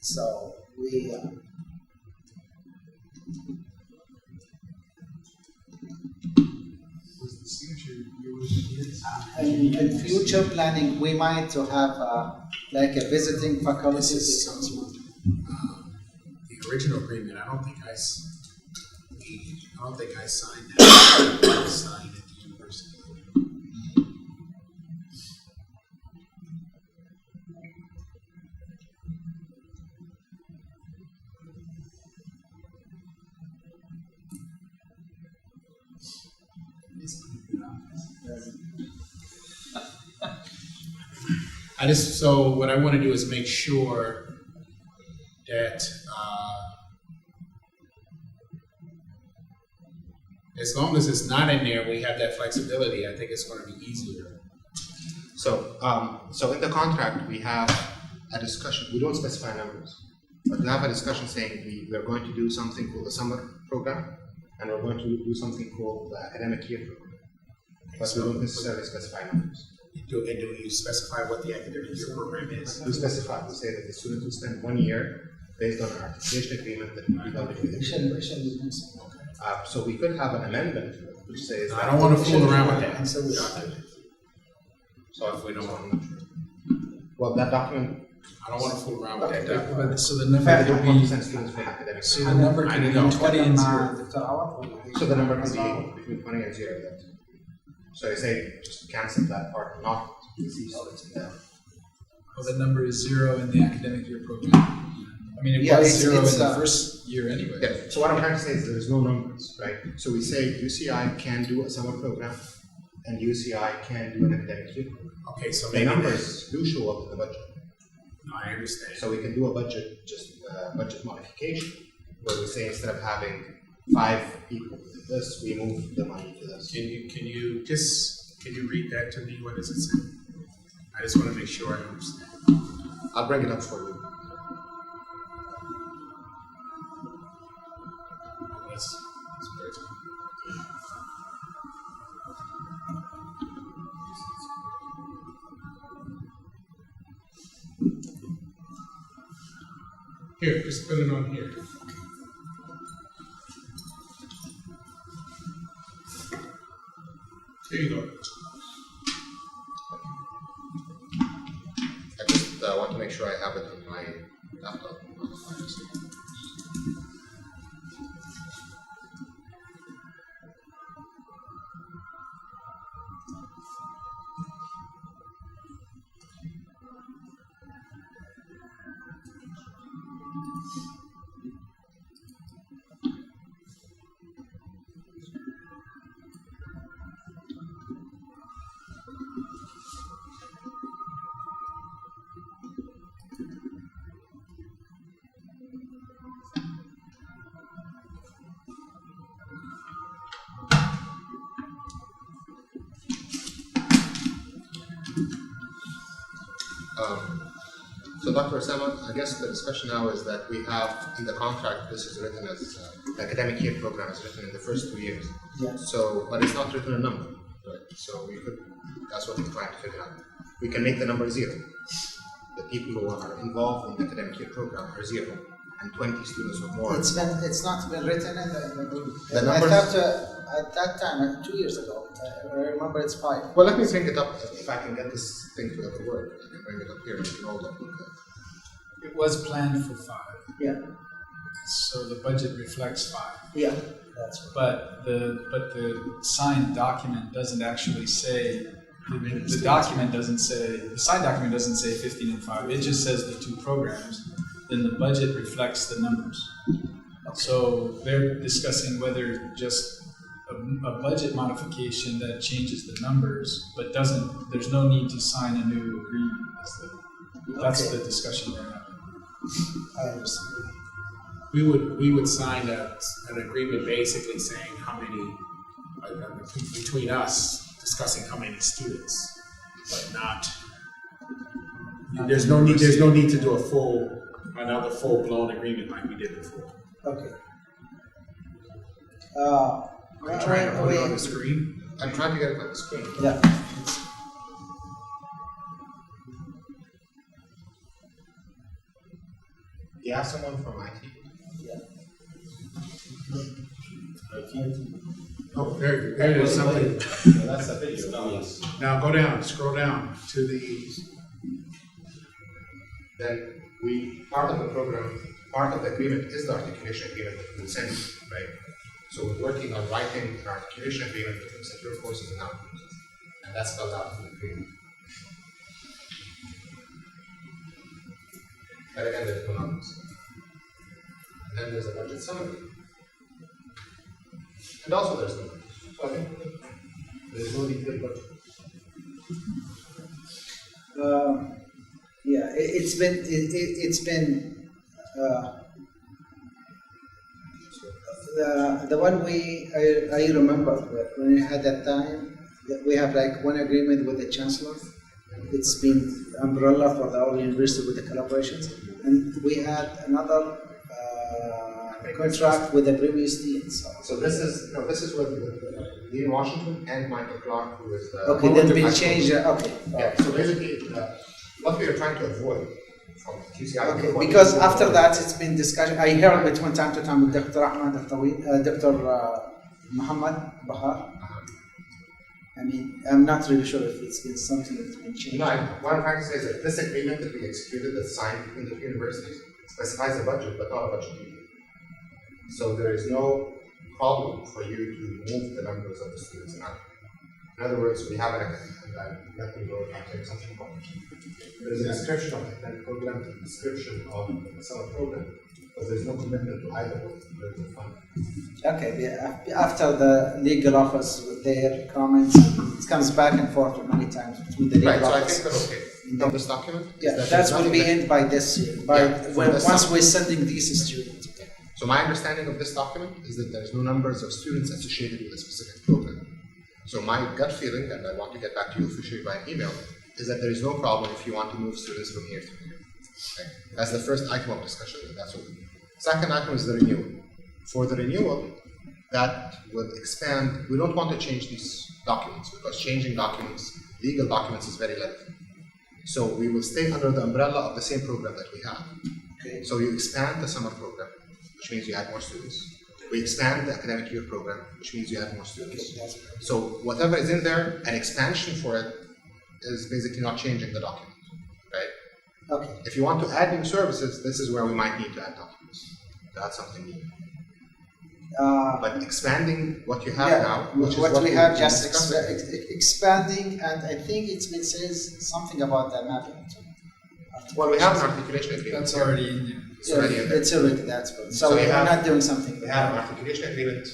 So we... in future planning, we might to have like a visiting faculty. The original agreement. I don't think I signed that. I signed at the university. So what I want to do is make sure that as long as it's not in there, we have that flexibility. I think it's going to be easier So in the contract, we have a discussion. We don't specify numbers, but we have a discussion saying we're going to do something called the summer program, and we're going to do something called the academic year program. But we don't necessarily specify numbers. Do you specify what the academic year program is? We specify. We say that the student will spend 1 year based on an articulation agreement that will be done with them. So we could have an amendment which says. I don't want to fool around with that. So if we don't want. Well, that document. I don't want to fool around with that document. But so the number could be, students from academic. so the number could be 20 and 0. So the number could be between 20 and 0. Then. So I say just cancel that part, not see students in there. Well, the number is 0 in the academic year program. I mean, it was 0 in the first year anyway. Yeah. So what I'm trying to say is there's no numbers, right? So we say UCI can do a summer program, and UCI can do an academic year program. Okay, so The maybe numbers do show up in the budget. No, I understand. So we can do a budget, just budget modification, where we say instead of having 5 people to this, we move the money to this. Can you read that to me? What does it say? I just want to make sure I understand. I'll bring it up for you. That's very good. Here, just put it on here. There you go. I just want to make sure I have it on my laptop. So Dr. Osama, I guess the discussion now is that we have in the contract, this is written as the academic year program is written in the first 2 years. Yeah. So, but it's not written a number, right? So we could, that's what we're trying to figure out. We can make the number 0. The people who are involved in the academic year program are 0, and 20 students or more. It's not been written in the The I numbers- thought at that time, 2 years ago, I remember it's 5. Well, let me bring it up. If I can get this thing to ever work, I can bring it up here and we can all look. It was planned for 5. Yeah, So the budget reflects 5. yeah, that's right. But the signed document doesn't actually say, the document doesn't say, the signed document doesn't say 15 and 5. It just says the 2 programs. Then the budget reflects the numbers. So they're discussing whether just a budget modification that changes the numbers, but there's no need to sign a new agreement. That's the discussion they're having. I understand. We would sign an agreement basically saying how many, between us, discussing how many students, but not, there's no need to do another full-blown agreement like we did before. Okay. Are you trying to put it on the screen? I'm trying to get it on the screen. Yeah. Do you have someone from IT? Oh, there is something. That's a video. Now go down, scroll down to the, Then part of the program, part of the agreement is the articulation agreement that we'll send you, right? So we're working on writing an articulation agreement between secure courses and outcomes. And that's spelled out in the agreement. And again, there's no numbers. And then there's a budget summary. And also there's no numbers. So I think there's no detailed budget. Yeah, it's been the one I remember when we had that time that we have like one agreement with the chancellor, It's been umbrella for the whole university with the collaborations. And we had another contract with the previous dean. So this is with Dean Washington and Michael Clark, who is the Okay, then we change. Okay. Yeah. So basically, what we are trying to avoid from QCI. Okay, because after that it's been discussion. I heard between time to time with Dr. Ahmed, Dr. Muhammad Bahar. I mean, I'm not really sure if it's been something that's been changed. No, what I'm trying to say is that this agreement that we executed, that's signed between the two universities, specifies a budget, but not a budget detail. So there is no problem for you to move the numbers of the students in Africa. In other words, we have an let me go and take something wrong. There is a description of the academic program, a description of the summer program, but there is no commitment to either of the fund. Okay, after the legal office with their comments, it comes back and forth many times between the legal Right, so I office. think that's okay. In this document, Yeah, that will be end by this year, once we're sending these students. So my understanding of this document is that there is no numbers of students associated with a specific program. So my gut feeling, and I want to get back to you officially by email, is that there is no problem if you want to move students from here to here. Okay? That's the first item of discussion, and that's what we do. Second item is the renewal. For the renewal, that would expand. We don't want to change these documents because changing documents, legal documents, is very lengthy. So we will stay under the umbrella of the same program that we have. Okay. So you expand the summer program, which means you add more students. We expand the academic year program, which means you add more students. So whatever is in there, an expansion for it is basically not changing the document, right? Okay. If you want to add new services, this is where we might need to add documents. To add something new. But expanding what you have now, which is what we have, just expanding. expanding, and I think it says something about the mapping. Well, we have an articulation agreement. That's already in there. It's already in there. It's already that's good. So we we're not doing something. We have an articulation agreement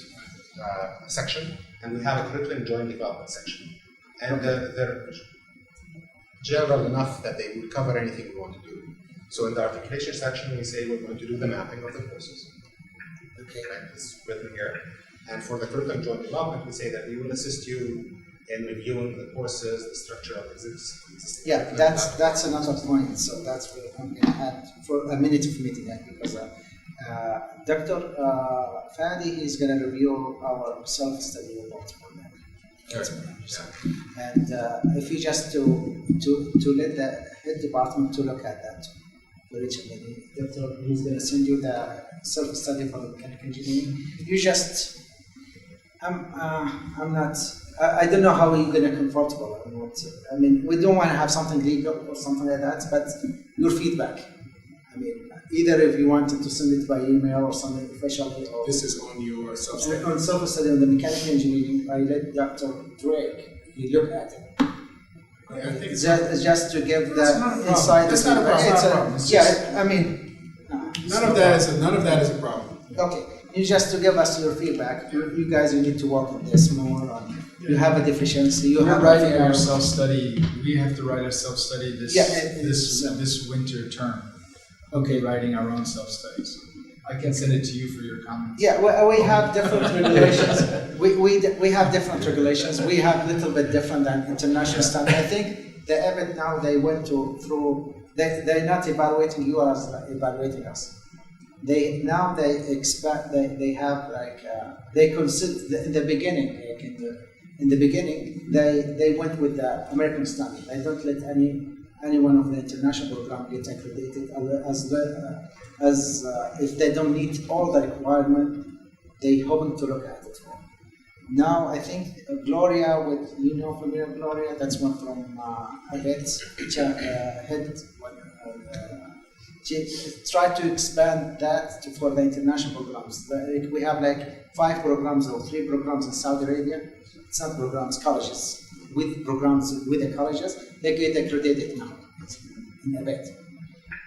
section, and we have a curriculum joint development section. And they're general enough that they will cover anything we want to do. So in the articulation section, we say we're going to do the mapping of the courses. Okay, right? It's written here. And for the curriculum joint development, we say that we will assist you in reviewing the courses, the structure of existing. Yeah, that's another point. So that's what I'm going to add for a minute of meeting because Dr. Fadi is going to review our self-study report for that. That's what I'm saying. And if you just to let the head department to look at that. Originally, Dr. He's going to send you the self-study for the mechanical engineering. You just, I'm not. I don't know how you're going to comfortable. I mean, we don't want to have something legal or something like that, but your feedback. I mean, either if you wanted to send it by email or something officially. Or this is on your self-study. On self-study on the mechanical engineering, I let Dr. Drake look at it. I think it's just to give the insight. It's not a problem. Yeah, I mean, none of that is a problem. Okay, you just to give us your feedback. You guys, you need to work on this more. You have a deficiency. We're writing our self-study. We have to write our self-study this winter term. Okay, writing our own self-studies. I can send it to you for your comments. Yeah, we have different regulations. We have different regulations. We have a little bit different than international standard. I think the EBIT now they went through. They're not evaluating you as evaluating us. They expect they have like they consider in the beginning they went with the American standard. They don't let any one of the international program get accredited as if they don't meet all the requirement, they hoping to look at it. Now I think Gloria, familiar Gloria, that's one from head. She tried to expand that for the international programs. We have like 5 programs or 3 programs in Saudi Arabia. It's not programs, colleges. With programs with the colleges, they get accredited now in a bit.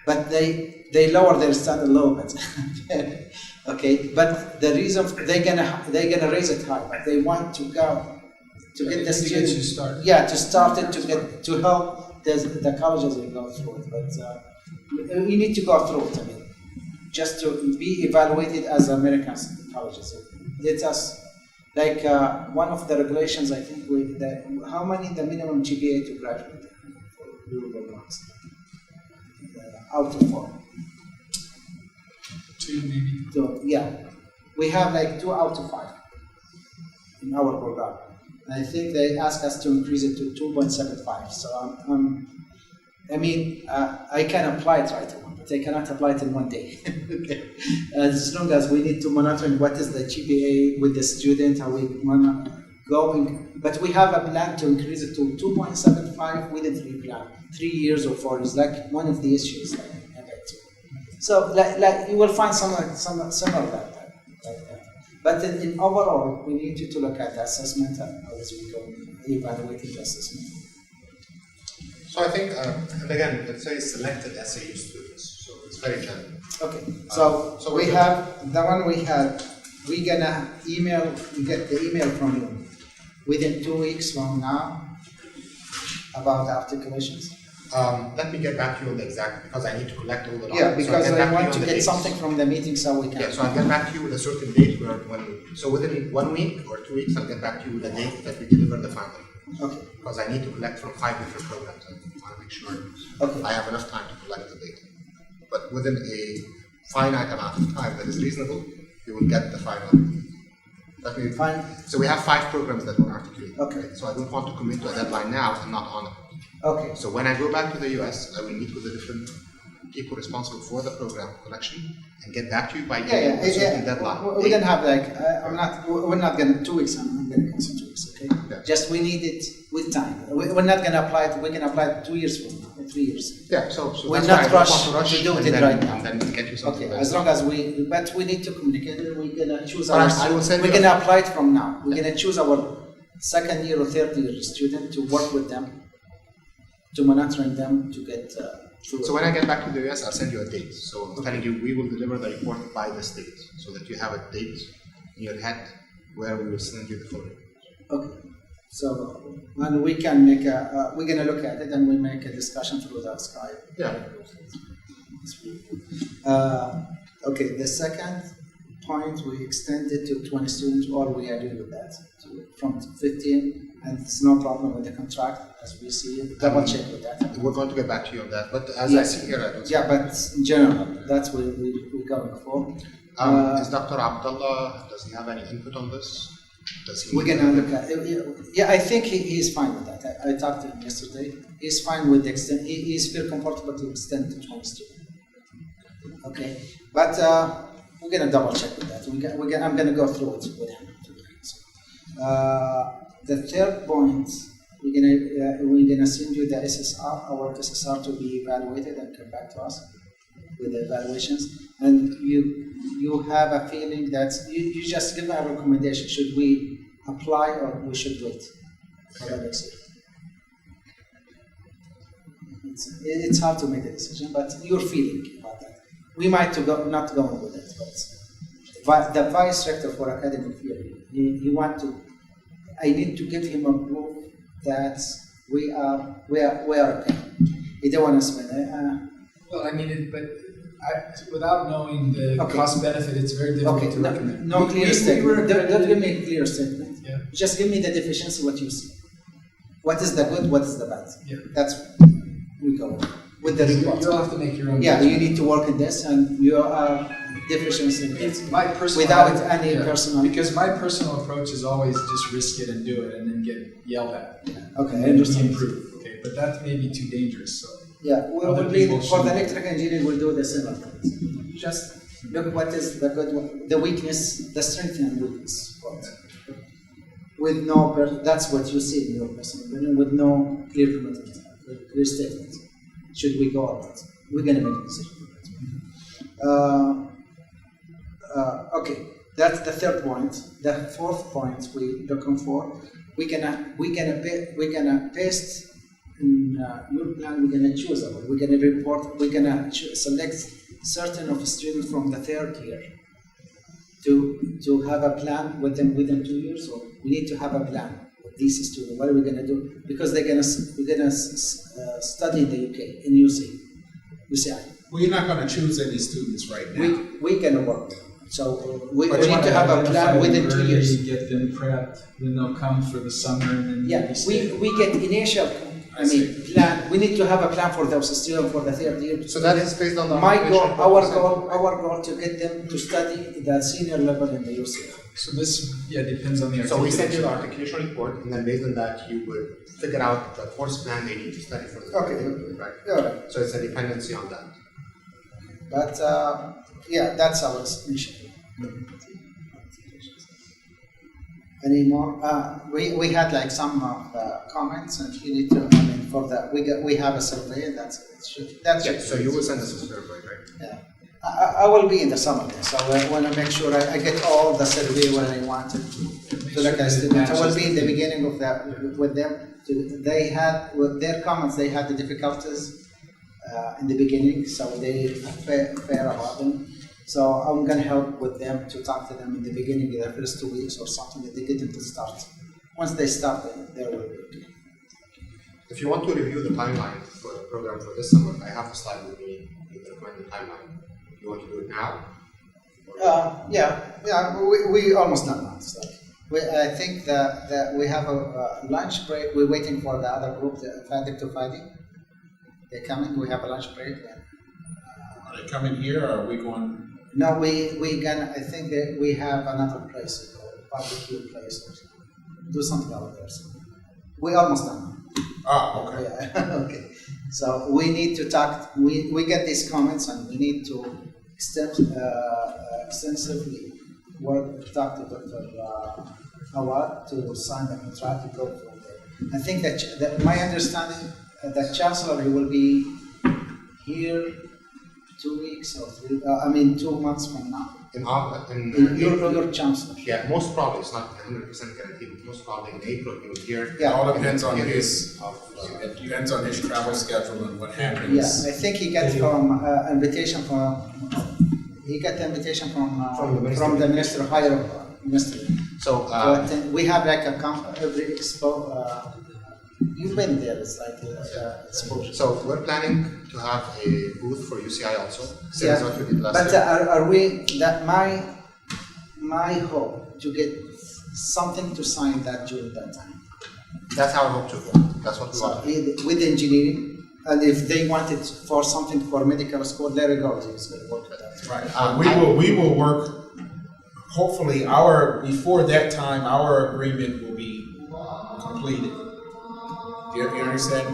But they lower their standard a little bit. Okay, but the reason they're gonna raise it high, but they want to go to get the students to start. Yeah, to start it to help the colleges will go through it. But you need to go through it. I mean, just to be evaluated as American colleges. It's us. Like one of the regulations, I think, how many the minimum GPA to graduate programs. Out of 4. 2 maybe. So, yeah, we have like 2 out of 5 in our program. And I think they asked us to increase it to 2.75. So I can apply it right away, but I cannot apply it in one day. Okay. As long as we need to monitor what is the GPA with the student, how we going. But we have a plan to increase it to 2.75 within 3 years or 4 years, like one of the issues. So, like you will find some similar like that. But in overall, we need you to look at the assessment and how as we go evaluating the assessment. So I think, and again, let's say selected SAU students, so it's very general. Okay, so we have the one we had. We're gonna get the email from you within 2 weeks from now about the articulations. Let me get back to you on the exact, because I need to collect all the documents. Yeah, because so I want to get something from the meeting so we can. Yeah, so I'll get back to you with a certain date so within 1 week or 2 weeks, I'll get back to you with a date that we deliver the final. Okay. Because I need to collect from 5 different programs. I want to make sure I have enough time to collect the data. But within a finite amount of time that is reasonable, you will get the final. Fine. So we have 5 programs that we're articulating. Okay. Right? So I don't want to commit to a deadline now and not honor it. Okay. So when I go back to the US, I will meet with the different people responsible for the program collection and get back to you by giving a certain deadline. We don't have like we're not gonna 2 weeks. I'm gonna cancel 2 weeks. Okay. Yeah. Just we need it with time. We're not gonna apply it. We can apply it 2 years from now, or 3 years. Yeah. So we're that's not why I don't want to rush to do and it then, right now. and then get you something. Okay. As long as but we need to communicate. We're gonna choose But our. I will send we're you gonna apply it from now. We're gonna choose our second year or third year student to work with them, to monitoring them to get through. So when I get back to the US, I'll send you a date. So I'm telling you, we will deliver the report by this date, so that you have a date in your head where we will send you the photo. Okay. So and we can make we're gonna look at it and we make a discussion through the Skype. Yeah. Okay. The second point we extended to 20 students, or we agree with that from 15. And it's no problem with the contract as we see it. Double check with that. We're going to get back to you on that. But as I see here, I don't. Yeah, but in general, that's what we're going for. Is Dr. Abdullah, does he have any input on this? We're gonna look at it. Yeah, I think he's fine with that. I talked to him yesterday. He's fine with the extent. He's feel comfortable to extend to 20 students. Okay, but we're gonna double check with that. I'm gonna go through it with him. The third point, we're gonna send you the SSR, our SSR to be evaluated and come back to us with the evaluations. And you have a feeling that you just give a recommendation. Should we apply or we should wait for the next year? It's hard to make a decision, but your feeling about that. We might not go with it, but the vice rector for academic year, he want to. I need to give him a proof that we are okay. You don't want to spend it. Well, I mean, without knowing the cost benefit, it's very difficult to recommend. No clear statement. Don't give me a clear statement. Yeah. Just give me the deficiency, what you see. What is the good, what is the bad? Yeah. That's we go with the report. You'll have to make your own. Yeah, judgment. you need to work in this, and you are deficiency in It's this. my personal Without any personal. Because my personal approach is always just risk it and do it, and then get yelled at. Okay, And I then we understand. improve. Okay, but that may be too dangerous. So. Yeah, Other people for the should- electrical engineering, we'll do the similar things. Just look what is the good one, the weakness, the strength and weakness. With no, that's what you see in your personal opinion, with no clear commitment, clear statement. Should we go or not? We're going to make a decision. Okay, that's the third point. The fourth point we're looking for. We're gonna paste in your plan. We're gonna choose our. We're gonna report. We're gonna select certain of students from the third year to have a plan with them within 2 years. So we need to have a plan with these students. What are we gonna do? Because we're gonna study in the UK in UCI. We're not going to choose any students right now. We're gonna work. So we But need to have a plan within 2 years. Get them prepped, then they'll come for the summer, and then Yeah, we get initial. I mean, plan. We need to have a plan for those students for the third year. So that is based on the My goal, occupation our goal to get them to study the senior level in the UCL. So this, depends on the So we send you the articulation. articulation report, and then based on that, you would figure out the course plan they need to study for the Okay. right? All right. So it's a dependency on that. But that's our mission. Any more? We had like some comments, and you need to. I mean, for that we have a survey, and that's Yeah, so you will send us a survey, right? Yeah. I will be in the summer, so I want to make sure I get all the survey when I want to look at students. I will be in the beginning of that with them. They had with their comments. They had the difficulties in the beginning, so they fair about them. So I'm going to help with them to talk to them in the beginning, the first 2 weeks or something, that they get them to start. Once they start, they will be okay. If you want to review the timeline for the program for this summer, I have a slide with me with the recommended timeline. You want to do it now? We almost done now. So I think that we have a lunch break. We're waiting for the other group, the Fadik to Fadi. They're coming. We have a lunch break. Are they coming here or are we going? No, we gonna. I think that we have another place, a barbecue place, or something. Do something out there. So we almost done. Oh, okay. Yeah. Okay. So we need to talk. We get these comments, and we need to extensively talk to Dr. Awad to sign the contract to go from there. I think that my understanding, the chancellor, he will be here 2 weeks or 2 months from now. Your chancellor. Yeah, most probably, it's not 100% guaranteed, but most probably in April he will hear. It all depends on his. It depends on his travel schedule and what happens. Yeah, I think he got invitation from. He got the invitation from the minister, higher minister. So we have like every expo. You've been there. It's like exposure. So we're planning to have a booth for UCI also. Same as what we did last But year. are we? That my hope to get something to sign that during that time. That's our hope too. That's what we want. With engineering, and if they wanted for something for medical school, there we go. It's going to work with that. Right. We will work. Hopefully, before that time, our agreement will be completed. Do you understand?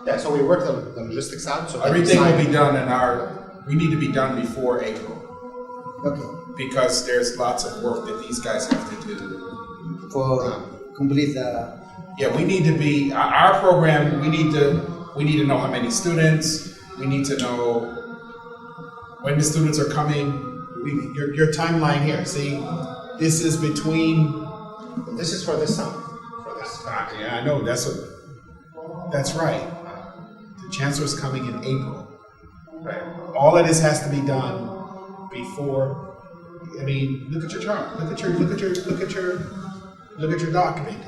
Yeah. So we work the logistics out. So Everything will be done we need to be done before April. Okay. Because there's lots of work that these guys have to do. For complete the. Yeah, we need to be our program. We need to know how many students. We need to know when the students are coming. Your timeline here. See, this is between. This is for this summer. Yeah, I know. That's right. The chancellor's coming in April. Right. All of this has to be done before. I mean, look at your chart. Look at your document.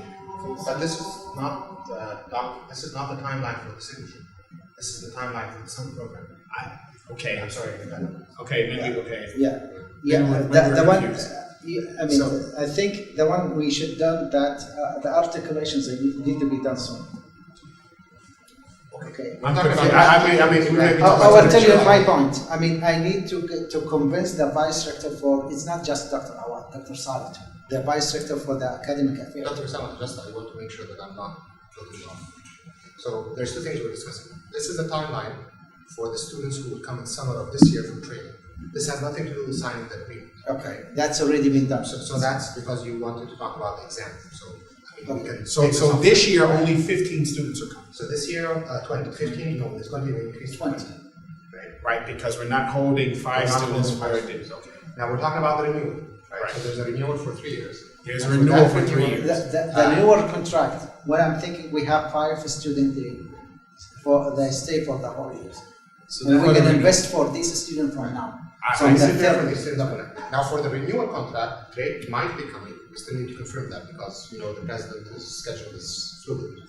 But this is not the timeline for the signature. This is the timeline for the summer program. Okay. I'm sorry. Okay. Maybe. Okay. Yeah. The one. I think the one we should done that the articulations need to be done soon. Okay. I will tell you my point. I mean, I need to convince the vice rector it's not just Dr. Awad, Dr. Salit, the vice rector for the academic affairs. Dr. Salit, I want to make sure that I'm not totally off. So there's two things we're discussing. This is a timeline for the students who will come in summer of this year for training. This has nothing to do with signing the agreement. Okay, that's already been done. So that's because you wanted to talk about the exam. So this year only 15 students are coming. So this year, 15, no, it's going to be increased 20. Right, because we're not holding 5 students for it. Okay. Now we're talking about the renewal. Right. So there's a renewal for 3 years. There's a renewal for 3 years. The newer contract, what I'm thinking, we have 5 students they stay for the whole year. So we can invest for these students from now. Now for the renewal contract, trade might be coming. We still need to confirm that because the president's schedule is fluid.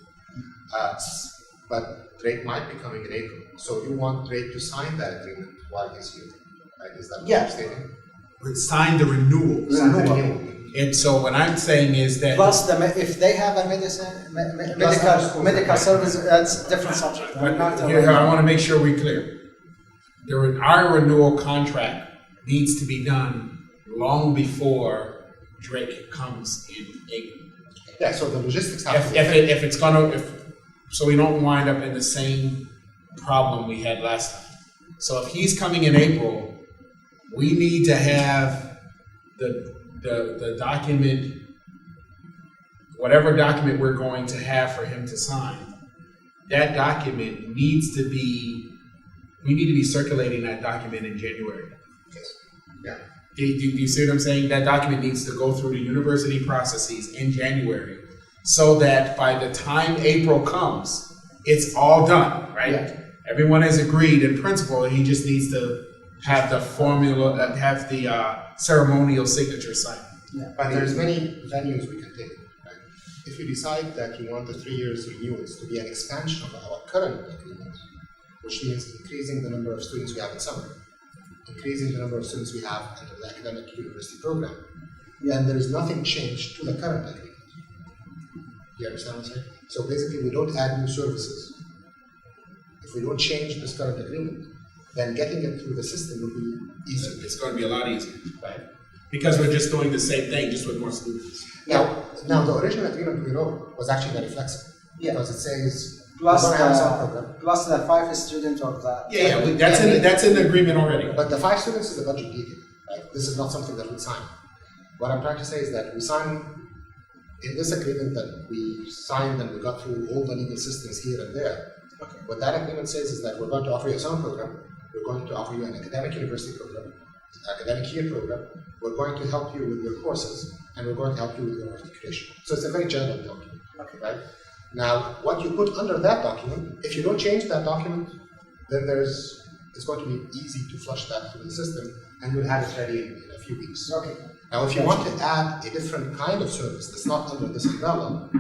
But trade might be coming in April. So you want trade to sign that agreement while he's here, right? Is that what you're stating? Sign the renewal. And so what I'm saying is that Plus, if they have a medical service, that's a different subject. here, I want to make sure we're clear. Our renewal contract needs to be done long before Drake comes in April. Yeah, so the logistics have to So we don't wind up in the same problem we had last time. So if he's coming in April, we need to have the document, whatever document we're going to have for him to sign. That document needs to be. We need to be circulating that document in January. Yeah. Do you see what I'm saying? That document needs to go through the university processes in January, so that by the time April comes, it's all done, right? Yeah. Everyone has agreed in principle, and he just needs to have the formula, have the ceremonial signature signed. Yeah. But there's many venues we can take. Right? If you decide that you want the 3 years renewals to be an expansion of our current agreement, which means increasing the number of students we have in summer, increasing the number of students we have under the academic university program, then there is nothing changed to the current agreement. You understand what I'm saying? So basically, we don't add new services. If we don't change this current agreement, then getting it through the system will be easier. It's going to be a lot easier, right? Because we're just doing the same thing, just with more students. Now the original agreement we wrote was actually very flexible. Yeah. Because it says Plus we're going to have some program. Plus the 5 students or the That's in the agreement already. But the 5 students is a budget detail. Right? This is not something that we sign. What I'm trying to say is that we sign in this agreement that we signed and we got through all the legal systems here and there. Okay. What that agreement says is that we're going to offer you a summer program, we're going to offer you an academic university program, academic year program, we're going to help you with your courses, and we're going to help you with your articulation. So it's a very general document. Okay. Right? Now, what you put under that document, if you don't change that document, then it's going to be easy to flush that through the system, and you'll have it ready in a few weeks. Okay. Now, if you want to add a different kind of service that's not under this umbrella,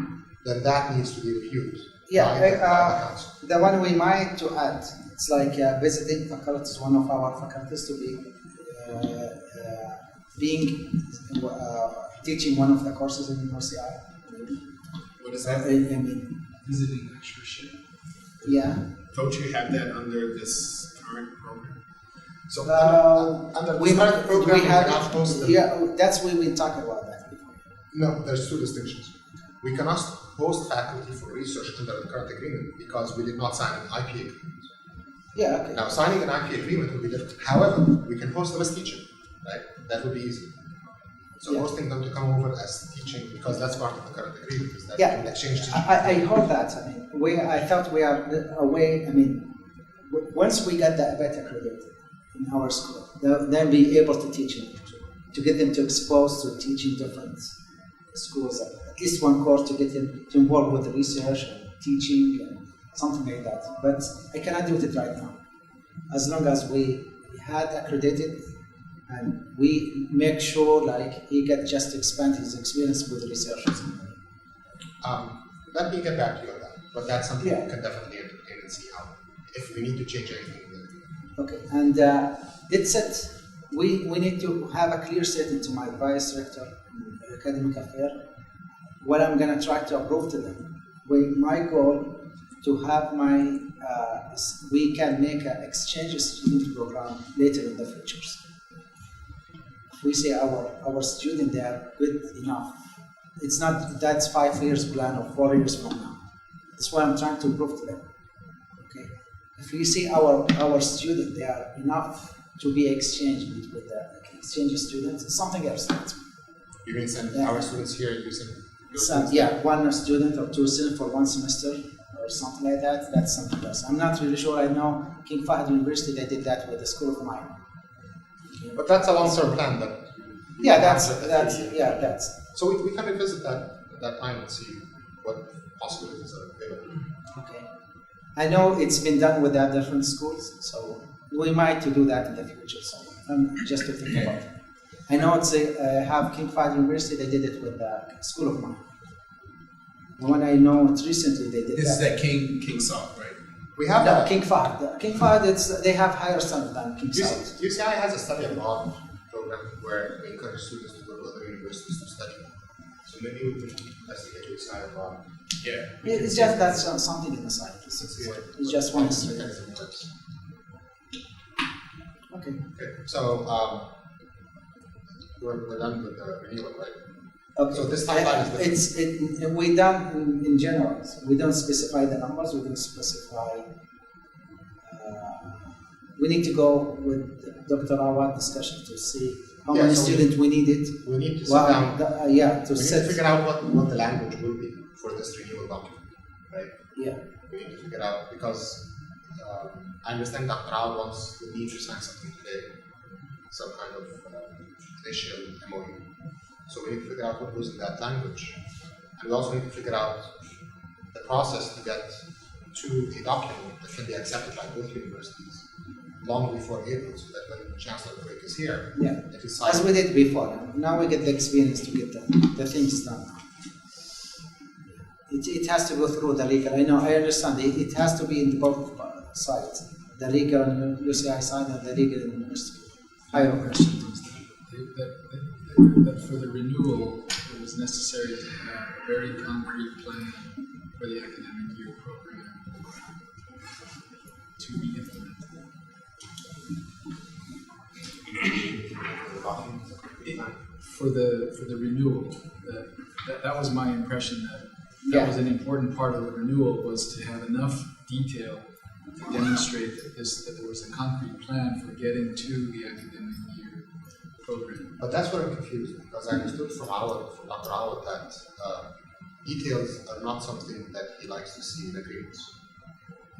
then that needs to be reviewed. Yeah, by the council. the one we might to add, it's like visiting faculties, one of our faculties to be teaching one of the courses in University. What is that? I mean, Visiting lectureship. yeah. Don't you have that under this current program? So Uh, under we this current program, we we have cannot host them. yeah. That's where we talked about that before. No, there's 2 distinctions. We cannot host faculty for research under the current agreement because we did not sign an IP agreement. Yeah. Okay. Now, signing an IP agreement will be different. However, we can host them as teaching, right? That would be easy. So Yeah. hosting them to come over as teaching, because that's part of the current agreement, is that Yeah. you can exchange teaching. I heard that. I mean, I thought we are away. I mean, once we get the ABET accredited in our school, they'll be able to teach them, to get them to expose to teaching different schools, at least one course to get them to involve with research and teaching and something like that. But I cannot do it right now. As long as we had accredited and we make sure like he get just to expand his experience with researchers. Let me get back to you on that, but that's something Yeah. we can definitely entertain and see how, if we need to change anything. Okay, and that's it. We need to have a clear statement to my vice rector in academic affairs. What I'm going to try to approve to them. My goal to have we can make an exchange student program later in the futures. If we say our student they are good enough, it's not that's 5 years plan or 4 years from now. That's what I'm trying to prove to them. Okay, if we see our student they are enough to be exchanged with the exchange students, it's something else. You mean send Yeah. our students here using your So, yeah, 1 student or 2 students for 1 semester or something like that. That's something else. I'm not really sure. I know King Fahd University they did that with the School of Mine. But that's a long-term plan that. Yeah, that's. So we can revisit that at that time and see what possibilities are available. Okay. I know it's been done with the different schools, so we might to do that in the future. So just to think about it. I know it's have King Fahd University. They did it with the School of Mine. The one I know it's recently they did. This is that King Salt, right? We have No, King Fahd. King Fahd, they have higher standard than King Saud. UCI has a study abroad program where we encourage students to go to other universities to study. So maybe we can investigate your side about. Yeah. It's just that's something in the side. It's just one student. Okay. Okay, so we're done with the renewal, right? Okay. So this timeline is different. We done in general. We don't specify the numbers. We don't specify. We need to go with Dr. Awad discussion to see how many so students we needed. We need to sit down. To We need to set. figure out what the language will be for this renewal document, right? Yeah. We need to figure out because I understand Dr. Awad wants to need to sign something today, some kind of initial MOU. So we need to figure out what goes in that language. And we also need to figure out the process to get to a document that can be accepted by both universities long before April, so that when Chancellor Frick is here, Yeah. if he's As we signing, did before. Now we get the experience to get the things done. It has to go through the legal. I understand. It has to be in both sides. The legal and UCI side and the legal and university. Higher question. That for the renewal, it was necessary to have a very concrete plan for the academic year program to be implemented. For the renewal, that was my impression that was an important part of the renewal, was to have enough detail to demonstrate that there was a concrete plan for getting to the academic year program. but that's where I'm confused because I understood from Dr. Awad that details are not something that he likes to see in agreements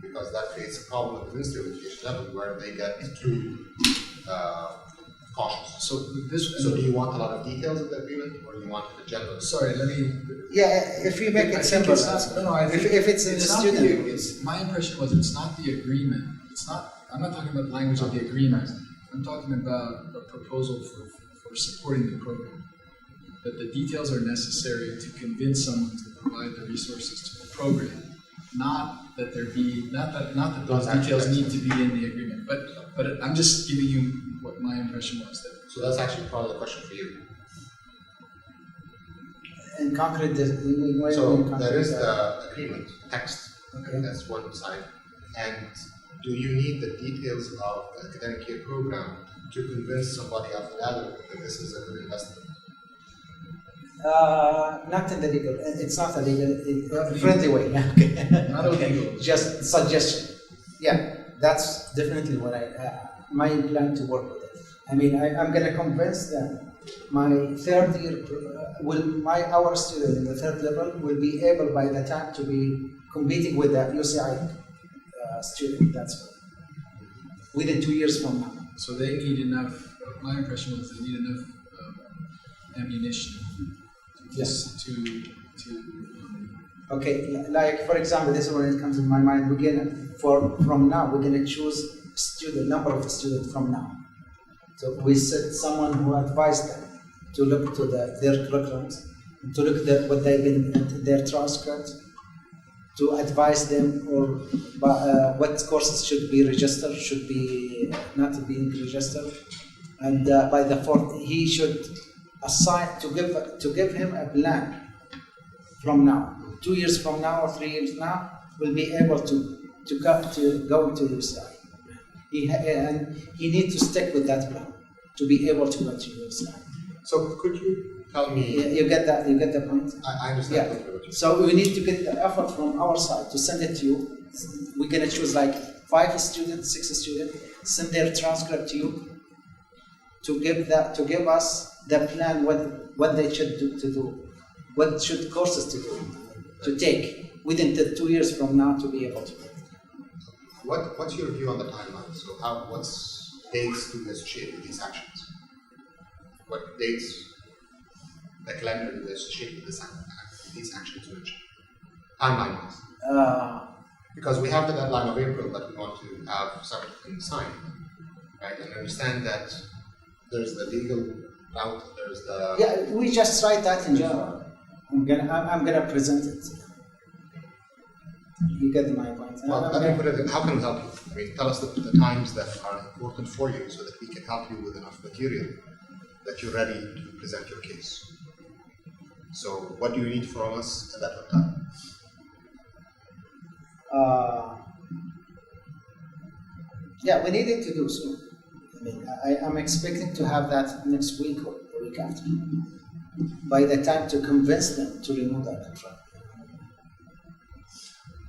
because that creates a problem at the Ministry of Education level where they get too cautious. So this. So do you want a lot of details of the agreement or do you want a general? Sorry, let me. Yeah, if we make it simple. If it's in the student. My impression was it's not the agreement. It's not. I'm not talking about the language of the agreement. I'm talking about a proposal for supporting the program. That the details are necessary to convince someone to provide the resources to the program. Not that those details need to be in the agreement. But I'm just giving you what my impression was. So that's actually probably a question for you. In concrete, So there is the agreement text. Okay. That's one side. And do you need the details of the academic year program to convince somebody after that that this is a good investment? Not in the legal. It's not a legal, friendly way. Okay. Not illegal. Just suggestion. Yeah, that's definitely what my plan to work with it. I mean, I'm going to convince them. My third year, our student in the third level will be able by the time to be competing with the UCI student. That's within 2 years from now. So they need enough. My impression was they need enough ammunition. Okay, like for example, this is when it comes in my mind. From now, we're gonna choose number of students from now. So we set someone who advised them to look to their curriculums, to look at what they've been their transcripts, to advise them or what courses should be registered, should be not being registered, and by the fourth, he should assign to give him a plan from now. 2 years from now or 3 years now, will be able to go into UCI. And he needs to stick with that plan to be able to go to UCI. So could you tell me? You get that? You get the point? I understand. Yeah. So we need to get the effort from our side to send it to you. We're gonna choose like 5 students, 6 students, send their transcript to you to give us the plan what they should do, what should courses to take within the 2 years from now to be able to. What's your view on the timeline? So what's dates do you associate with these actions? What dates, the calendar do you associate with these actions mentioned? Timeline-wise. Because we have the deadline of April that we want to have something signed, right? And understand that there's the legal route, there's the... Yeah, we just write that in general. I'm gonna present it. You get my point. Well, let me put it in, how can we help you? I mean, tell us the times that are important for you so that we can help you with enough material that you're ready to present your case. So what do you need from us at that time? Yeah, we needed to do so. I mean, I'm expecting to have that next week or the week after. By the time to convince them to remove that contract.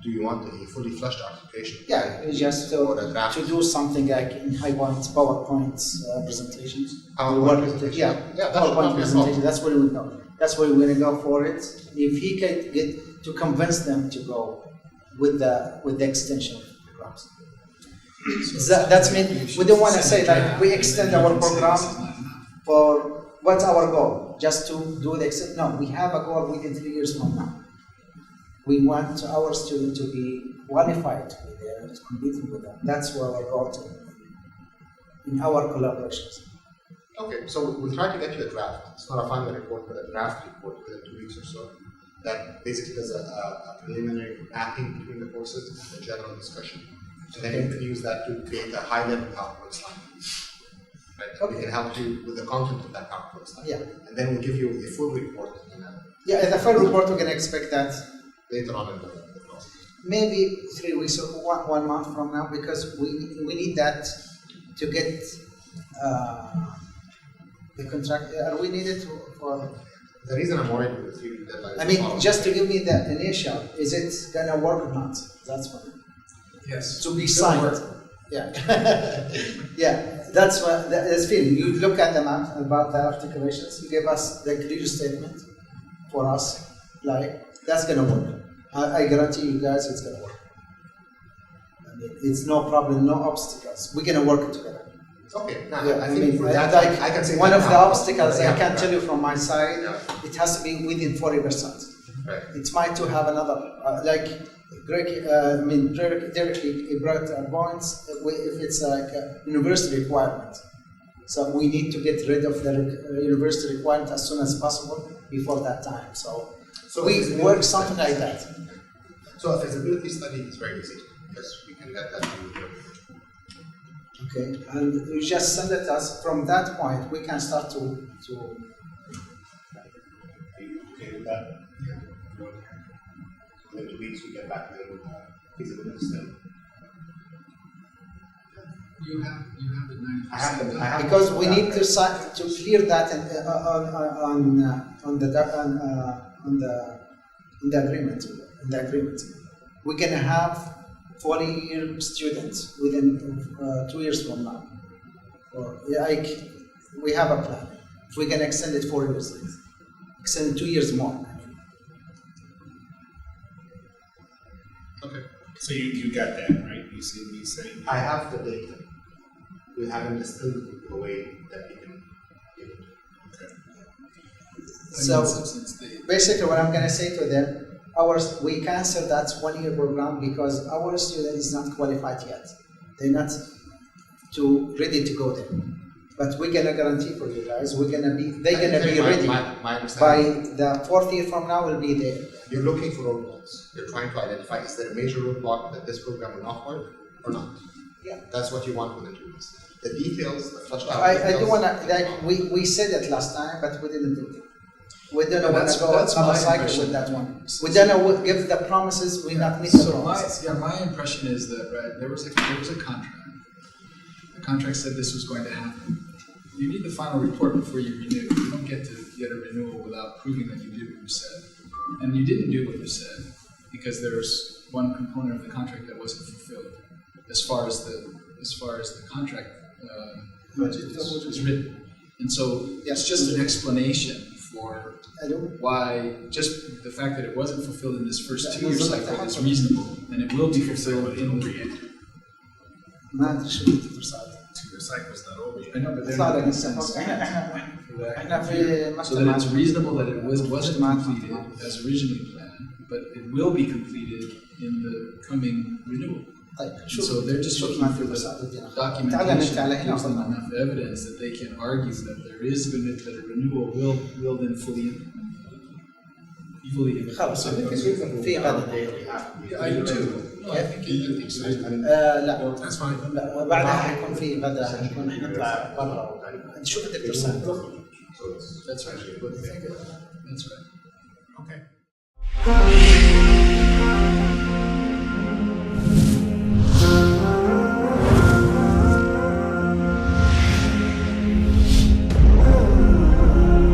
Do you want a fully fleshed application? Yeah, just Or a draft? to do something like in PowerPoint presentations. PowerPoint presentation? Yeah, Yeah, that should PowerPoint not be a presentation. problem. That's where we go. That's where we're gonna go for it. If he can get to convince them to go with the extension of programs. That's mean we don't want to say like we extend our program for what's our goal? Just to do the extent? No, we have a goal within 3 years from now. We want our student to be qualified with them, competing with them. That's what our goal to in our collaborations. Okay, so we'll try to get you a draft. It's not a final report, but a draft report within 2 weeks or so. That basically does a preliminary mapping between the courses and a general discussion. And then you can use that to create a high-level PowerPoint slide. Right? Okay. We can help you with the content of that PowerPoint slide. Yeah. And then we'll give you a full report Yeah, the full report we're gonna expect that later on in the process. maybe 3 weeks or 1 month from now because we need that to get the contract. We need it for. The reason I'm worried with the 3-week deadline is I mean, the just to give me the initial, is it gonna work or not? That's what. Yes. To be signed. Yeah. Yeah, that's what that's feeling. You look at the map about the articulations, you give us the clear statement for us, like that's gonna work. I guarantee you guys it's gonna work. I mean, it's no problem, no obstacles. We're gonna work together. Okay, now Yeah, I think for that, like I can say one that of now. the obstacles I Yeah, can right. tell you from my side, Yeah. it has to be within 40%. Right. It's might to have another, like Greg, directly brought points if it's like a university requirement. So we need to get rid of the university requirement as soon as possible before that time. So we work something like that. So a feasibility study is very easy because we can get that to you. Okay, and you just send it us. From that point, we can start to. Are you okay with that? Yeah. In 2 weeks, we get back to them with a feasibility study. You have the 90%. I have Because we need to clear that in the agreement. We're gonna have 40-year students within 2 years from now. Or like we have a plan. If we can extend it 4 years, extend 2 years more. Okay. So you got that, right? You see me saying? I have the data. We haven't distilled it in a way that we can give it. Okay. So basically, what I'm gonna say to them, we cancel that 1-year program because our student is not qualified yet. They're not ready to go there. But we're gonna guarantee for you guys, they're gonna be ready. My By understanding. the 4th year from now, we'll be there. You're looking for roadblocks. You're trying to identify, is there a major roadblock that this program will not work or not? Yeah. That's what you want with the tools. The details, the flushed out I details. do wanna, like, we said it last time, but we didn't do it. We don't want to go That's on a my cycle impression. with that one. We don't give the promises, we not meet the So promises. my impression is that there was a contract. The contract said this was going to happen. You need the final report before you renew. You don't get to get a renewal without proving that you did what you said. And you didn't do what you said because there's one component of the contract that wasn't fulfilled as far as the contract was written. And so it's just an explanation for why just the fact that it wasn't fulfilled in this first 2-year cycle is reasonable, and it will be fulfilled in the ما أدري شو التفاصيل. 2-year cycle's not over yet. I know, but they're طلع not لك in sense. احنا في So that it's reasonable that it wasn't completed as originally planned, but it will be completed in the coming renewal. طيب And شوف so they're just شوف looking ما for في the مساعدتنا. documentation تعال that gives them هنا. enough evidence that they can argue that there is that a renewal will then fully implement. خلاص في غدا. Yeah, I do too. No, I think so. لا That's fine. لا بعدها حيكون في غدا حيكون نطلع برا. شوف الدكتور سامي. So it's That's right. actually a good thing. That's right. Okay.